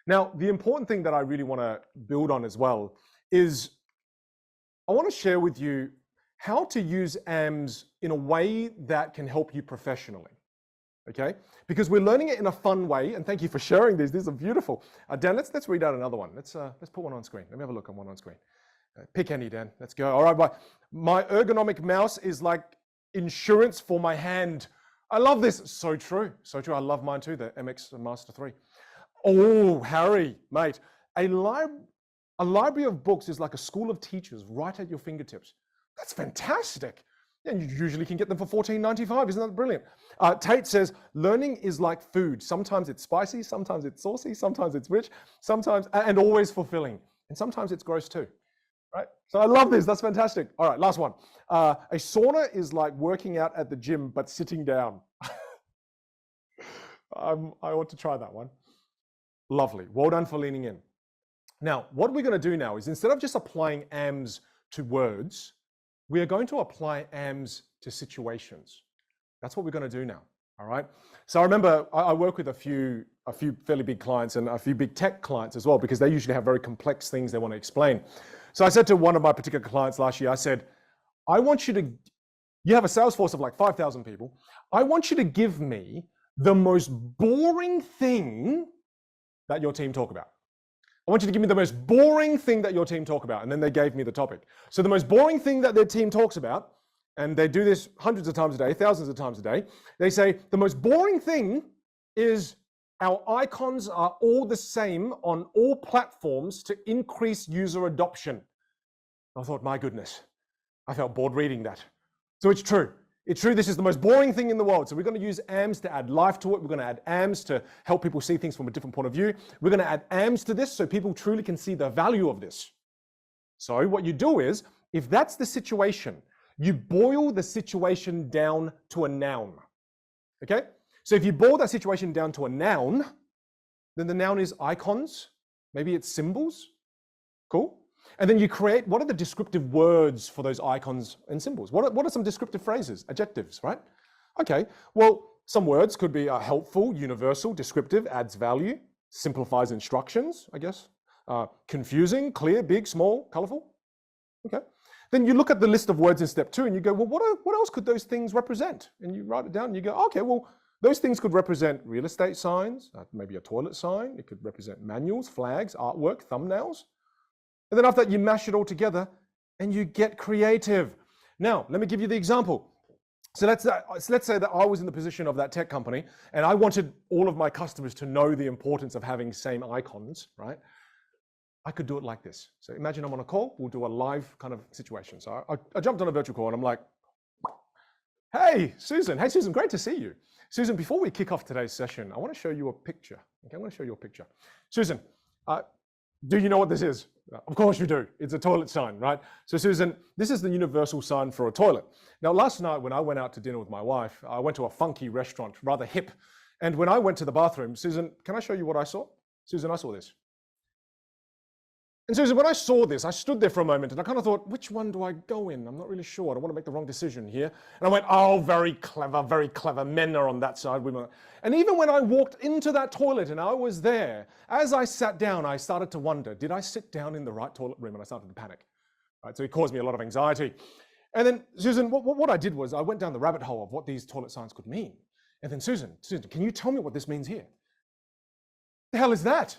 Now, the important thing that I really want to build on as well is I want to share with you how to use AMs in a way that can help you professionally. Okay? Because we're learning it in a fun way, and thank you for sharing these. These are beautiful. Dan, let's read out another one. Let's put one on screen. Let me have a look on one on screen. Pick any, Dan. Let's go. All right, my ergonomic mouse is like insurance for my hand. I love this. So true. So true. I love mine too, the MX Master 3. Oh, Harry, mate. A library of books is like a school of teachers right at your fingertips. That's fantastic. And you usually can get them for $14.95. Isn't that brilliant? Tate says, learning is like food. Sometimes it's spicy, sometimes it's saucy, sometimes it's rich, sometimes, and always fulfilling. And sometimes it's gross too. Right? So I love this. That's fantastic. All right, last one. A sauna is like working out at the gym, but sitting down. I want to try that one. Lovely. Well done for leaning in. Now, what we're going to do now is instead of just applying AMs to words, we are going to apply AMs to situations. That's what we're going to do now. all right? So I remember I work with a few fairly big clients and a few big tech clients as well, because they usually have very complex things they want to explain. So I said to one of my particular clients last year, I said, you have a sales force of like 5,000 people. I want you to give me the most boring thing that your team talk about. I want you to give me the most boring thing that your team talk about. And then they gave me the topic. So the most boring thing that their team talks about, and they do this hundreds of times a day, thousands of times a day, they say the most boring thing is our icons are all the same on all platforms to increase user adoption. I thought, my goodness, I felt bored reading that. So it's true. It's true, this is the most boring thing in the world. So we're going to use AMS to add life to it. We're going to add AMS to help people see things from a different point of view. We're going to add AMS to this so people truly can see the value of this. So what you do is, if that's the situation, you boil the situation down to a noun. Okay? So if you boil that situation down to a noun, then the noun is icons. Maybe it's symbols. Cool? And then you create, what are the descriptive words for those icons and symbols? What are some descriptive phrases, adjectives, right? Okay, well, some words could be helpful, universal, descriptive, adds value, simplifies instructions, I guess. Confusing, clear, big, small, colorful. Okay. Then you look at the list of words in step 2 and you go, well, what else could those things represent? And you write it down and you go, okay, well, those things could represent real estate signs, maybe a toilet sign. It could represent manuals, flags, artwork, thumbnails. And then after that, you mash it all together and you get creative. Now, let me give you the example. So let's say that I was in the position of that tech company and I wanted all of my customers to know the importance of having same icons, right? I could do it like this. So imagine I'm on a call, we'll do a live kind of situation. So I jumped on a virtual call and I'm like, hey, Susan, great to see you. Susan, before we kick off today's session, I want to show you a picture. Okay, I want to show you a picture. Susan, do you know what this is? Of course you do. It's a toilet sign, right? So Susan, this is the universal sign for a toilet. Now, last night when I went out to dinner with my wife, I went to a funky restaurant, rather hip. And when I went to the bathroom, Susan, can I show you what I saw? Susan, I saw this. And Susan, when I saw this, I stood there for a moment and I kind of thought, which one do I go in? I'm not really sure. I don't want to make the wrong decision here. And I went, oh, very clever. Men are on that side, women are. And even when I walked into that toilet and I was there, as I sat down, I started to wonder, did I sit down in the right toilet room? And I started to panic. Right? So it caused me a lot of anxiety. And then, Susan, what I did was I went down the rabbit hole of what these toilet signs could mean. And then, Susan, can you tell me what this means here? The hell is that?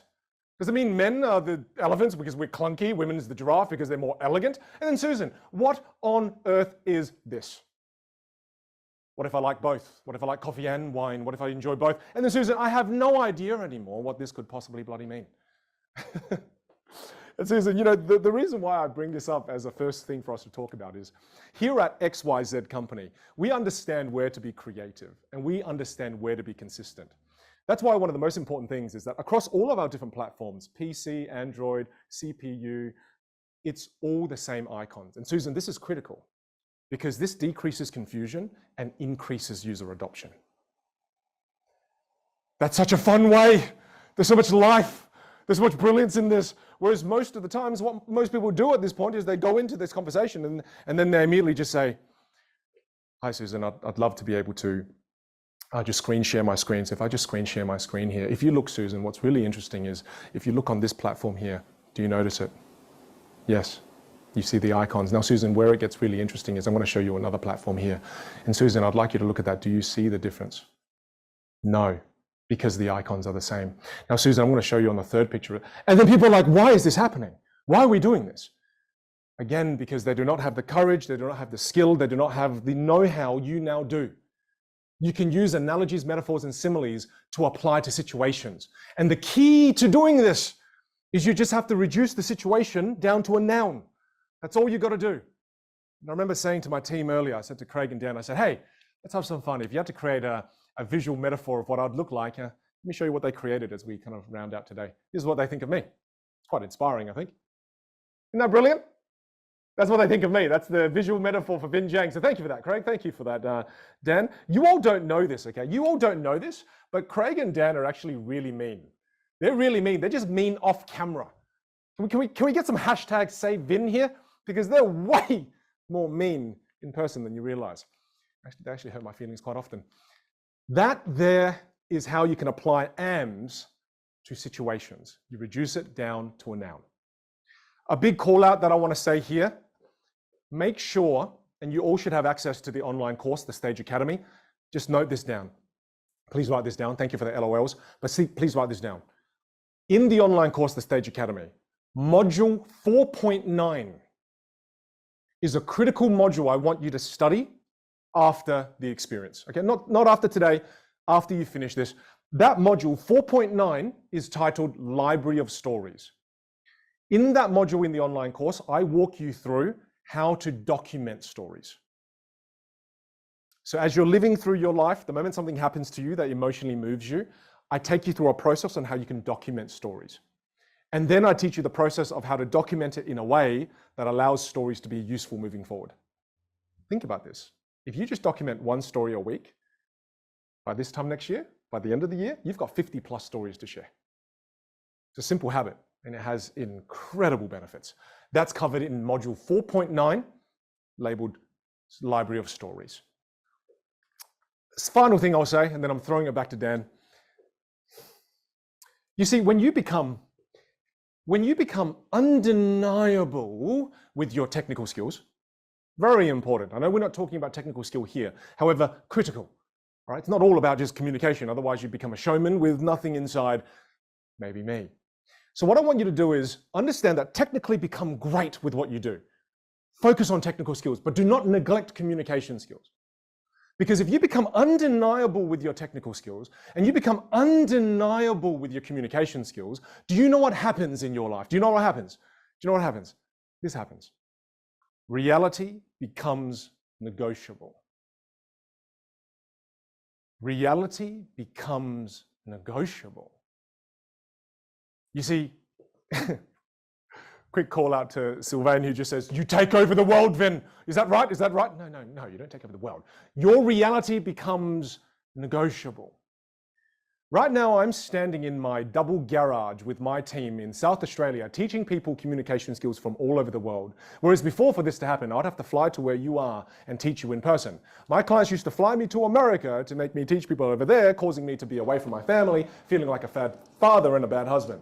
Does it mean men are the elephants because we're clunky, women is the giraffe because they're more elegant? And then Susan, what on earth is this? What if I like both? What if I like coffee and wine? What if I enjoy both? And then Susan, I have no idea anymore what this could possibly bloody mean. And Susan, you know, the reason why I bring this up as a first thing for us to talk about is here at XYZ Company, we understand where to be creative and we understand where to be consistent. That's why one of the most important things is that across all of our different platforms, PC, Android, CPU, it's all the same icons. And Susan, this is critical because this decreases confusion and increases user adoption. That's such a fun way. There's so much life. There's so much brilliance in this. Whereas most of the times, what most people do at this point is they go into this conversation and then they immediately just say, hi, Susan, I'd love to be able to just screen share my screen. So if I just screen share my screen here, if you look, Susan, what's really interesting is if you look on this platform here, do you notice it? Yes, you see the icons. Now, Susan, where it gets really interesting is I'm going to show you another platform here. And Susan, I'd like you to look at that. Do you see the difference? No, because the icons are the same. Now, Susan, I'm going to show you on the third picture. And then people are like, why is this happening? Why are we doing this? Again, because they do not have the courage, they do not have the skill, they do not have the know-how you now do. You can use analogies, metaphors, and similes to apply to situations. And the key to doing this is you just have to reduce the situation down to a noun. That's all you got to do. And I remember saying to my team earlier, I said to Craig and Dan, I said, hey, let's have some fun. If you had to create a visual metaphor of what I'd look like, let me show you what they created as we kind of round out today. This is what they think of me. It's quite inspiring, I think. Isn't that brilliant? That's what they think of me. That's the visual metaphor for Vinh Giang. So thank you for that, Craig. Thank you for that, Dan. You all don't know this, okay? You all don't know this, but Craig and Dan are actually really mean. They're really mean. They're just mean off camera. Can we get some hashtag save Vinh here? Because they're way more mean in person than you realize. Actually, they actually hurt my feelings quite often. That there is how you can apply AMS to situations. You reduce it down to a noun. A big call out that I want to say here, make sure, and you all should have access to the online course, the Stage Academy. Just note this down. Please write this down. Thank you for the LOLs. But see, please write this down. In the online course, the Stage Academy, module 4.9 is a critical module I want you to study after the experience. Okay, not after today, after you finish this. That module 4.9 is titled Library of Stories. In that module in the online course, I walk you through how to document stories. So as you're living through your life, the moment something happens to you that emotionally moves you, I take you through a process on how you can document stories. And then I teach you the process of how to document it in a way that allows stories to be useful moving forward. Think about this. If you just document one story a week, by this time next year, by the end of the year, you've got 50 plus stories to share. It's a simple habit and it has incredible benefits. That's covered in module 4.9, labeled Library of Stories. Final thing I'll say, and then I'm throwing it back to Dan. You see, when you become undeniable with your technical skills, very important. I know we're not talking about technical skill here, however, critical. All right? It's not all about just communication, otherwise you become a showman with nothing inside, maybe me. So what I want you to do is understand that technically become great with what you do. Focus on technical skills, but do not neglect communication skills. Because if you become undeniable with your technical skills and you become undeniable with your communication skills, do you know what happens in your life? Do you know what happens? Do you know what happens? This happens. Reality becomes negotiable. Reality becomes negotiable. You see, quick call out to Sylvain who just says, you take over the world, Vin. Is that right? Is that right? No, you don't take over the world. Your reality becomes negotiable. Right now, I'm standing in my double garage with my team in South Australia, teaching people communication skills from all over the world. Whereas before, for this to happen, I'd have to fly to where you are and teach you in person. My clients used to fly me to America to make me teach people over there, causing me to be away from my family, feeling like a bad father and a bad husband.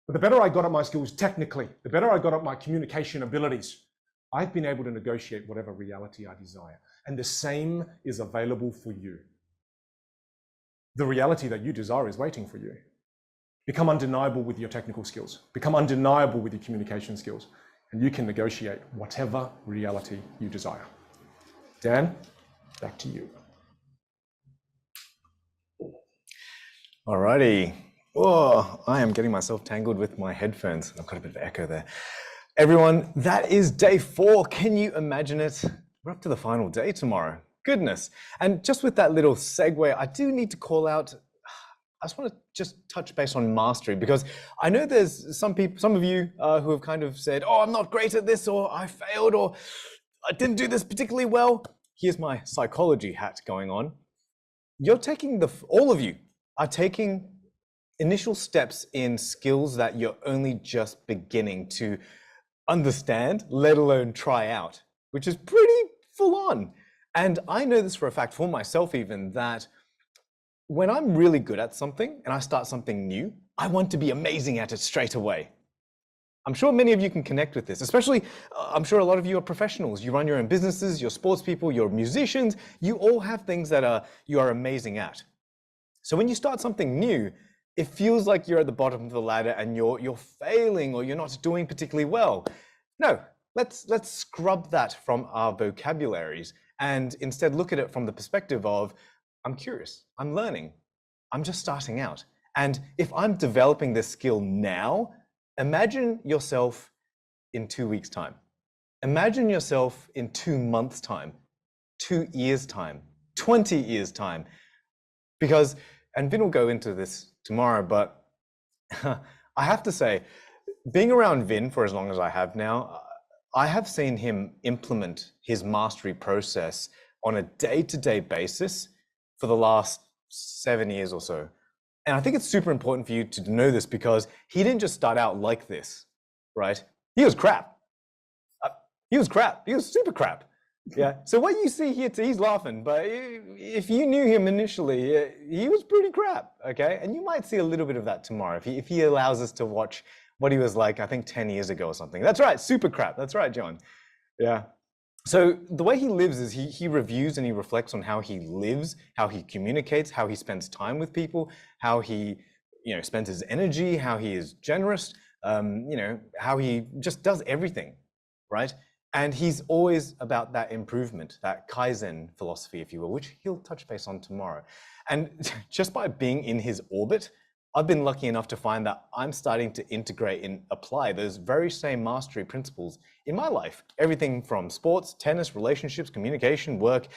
But the better I got at my skills technically, the better I got at my communication abilities, I've been able to negotiate whatever reality I desire. And the same is available for you. The reality that you desire is waiting for you. Become undeniable with your technical skills. Become undeniable with your communication skills. And you can negotiate whatever reality you desire. Dan, back to you. Alrighty. Oh, I am getting myself tangled with my headphones. I've got a bit of echo there. Everyone, that is day 4. Can you imagine it? We're up to the final day tomorrow. Goodness. And just with that little segue, I do need to call out, I just want to just touch base on mastery, because I know there's some people, some of you who have kind of said, oh, I'm not great at this, or I failed, or I didn't do this particularly well. Here's my psychology hat going on. You're taking all of you are taking initial steps in skills that you're only just beginning to understand, let alone try out, which is pretty full on. And I know this for a fact for myself even, that when I'm really good at something and I start something new, I want to be amazing at it straight away. I'm sure many of you can connect with this, especially I'm sure a lot of you are professionals. You run your own businesses, you're sports people, you're musicians, you all have things that you are amazing at. So when you start something new, it feels like you're at the bottom of the ladder and you're failing, or you're not doing particularly well. No, let's scrub that from our vocabularies and instead look at it from the perspective of, I'm curious, I'm learning, I'm just starting out. And if I'm developing this skill now, imagine yourself in 2 weeks' time. Imagine yourself in 2 months' time, 2 years' time, 20 years' time. Because, and Vin will go into this tomorrow, but I have to say, being around Vin for as long as I have now, I have seen him implement his mastery process on a day-to-day basis for the last 7 years or so. And I think it's super important for you to know this, because he didn't just start out like this, right? He was crap. He was crap. He was super crap. Yeah. So what you see here, he's laughing, but if you knew him initially, he was pretty crap. Okay, and you might see a little bit of that tomorrow if he allows us to watch what he was like, I think 10 years ago or something. That's right, super crap. That's right, John. Yeah. So the way he lives is he reviews and he reflects on how he lives, how he communicates, how he spends time with people, how he spends his energy, how he is generous, how he just does everything, right? And he's always about that improvement, that Kaizen philosophy, if you will, which he'll touch base on tomorrow. And just by being in his orbit, I've been lucky enough to find that I'm starting to integrate and apply those very same mastery principles in my life. Everything from sports, tennis, relationships, communication, work,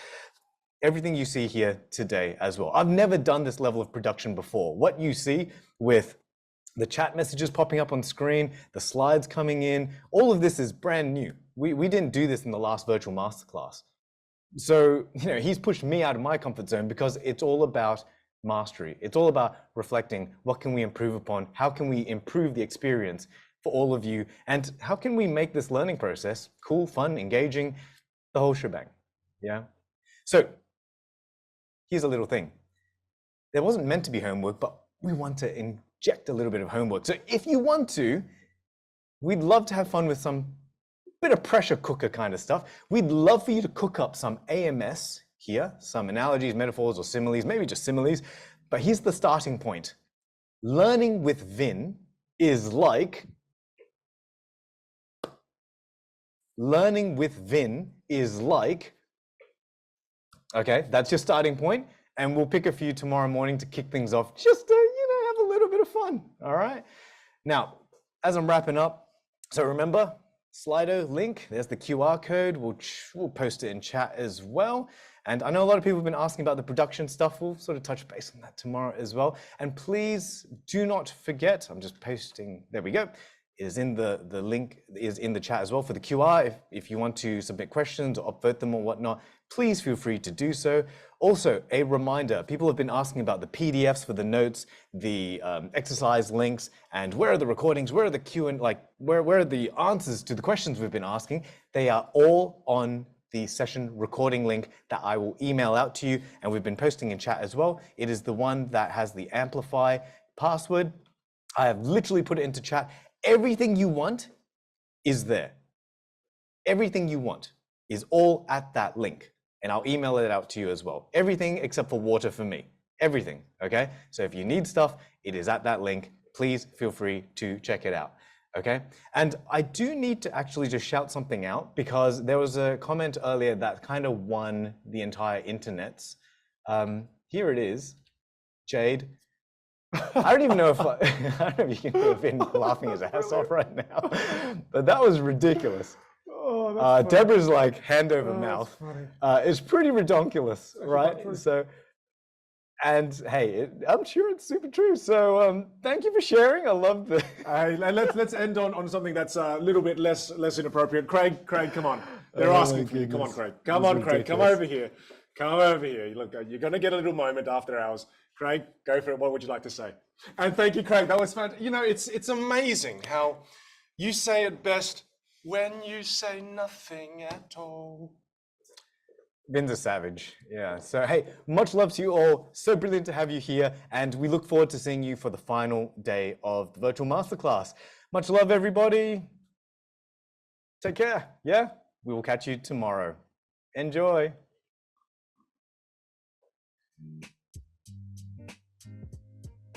everything you see here today as well. I've never done this level of production before. What you see with the chat messages popping up on screen, the slides coming in, all of this is brand new. We didn't do this in the last virtual masterclass. So, he's pushed me out of my comfort zone because it's all about mastery. It's all about reflecting what can we improve upon, how can we improve the experience for all of you, and how can we make this learning process cool, fun, engaging, the whole shebang. Yeah. So here's a little thing. There wasn't meant to be homework, but we want to inject a little bit of homework. So if you want to, we'd love to have fun with some bit of pressure cooker kind of stuff. We'd love for you to cook up some AMS here, some analogies, metaphors, or similes, maybe just similes. But here's the starting point. Learning with Vinh is like okay, that's your starting point, and we'll pick a few tomorrow morning to kick things off, just to have a little bit of fun. All right. Now, as I'm wrapping up, so remember, Slido link, there's the QR code. We'll post it in chat as well. And I know a lot of people have been asking about the production stuff. We'll sort of touch base on that tomorrow as well. And please do not forget, I'm just posting, there we go. Is in the link is in the chat as well for the QR. If you want to submit questions or upvote them or whatnot, please feel free to do so. Also, a reminder, people have been asking about the PDFs for the notes, the exercise links, and where are the recordings, where are the where are the answers to the questions we've been asking. They are all on the session recording link that I will email out to you, and we've been posting in chat as well. It is the one that has the Amplify password. I have literally put it into chat. Everything you want is there. Everything you want is all at that link, and I'll email it out to you as well. Everything except for water for me. Everything, okay? So if you need stuff, it is at that link. Please feel free to check it out, okay? And I do need to actually just shout something out, because there was a comment earlier that kind of won the entire internets. Here it is, Jade. I don't even know if I don't know if you can have been laughing his ass off right now, but that was ridiculous. Oh, Deborah's like hand over mouth. It's pretty redonkulous, right? So, and hey, I'm sure it's super true. So thank you for sharing. I love the. And let's end on something that's a little bit less inappropriate. Craig, come on. They're asking for you. Come on, Craig. Come on, Craig. Come over here. Come over here. Look, you're going to get a little moment after hours. Craig, go for it. What would you like to say? And thank you, Craig. That was fun. It's amazing how you say it best when you say nothing at all. Vin's a savage. Yeah. So, hey, much love to you all. So brilliant to have you here. And we look forward to seeing you for the final day of the virtual masterclass. Much love, everybody. Take care. Yeah. We will catch you tomorrow. Enjoy.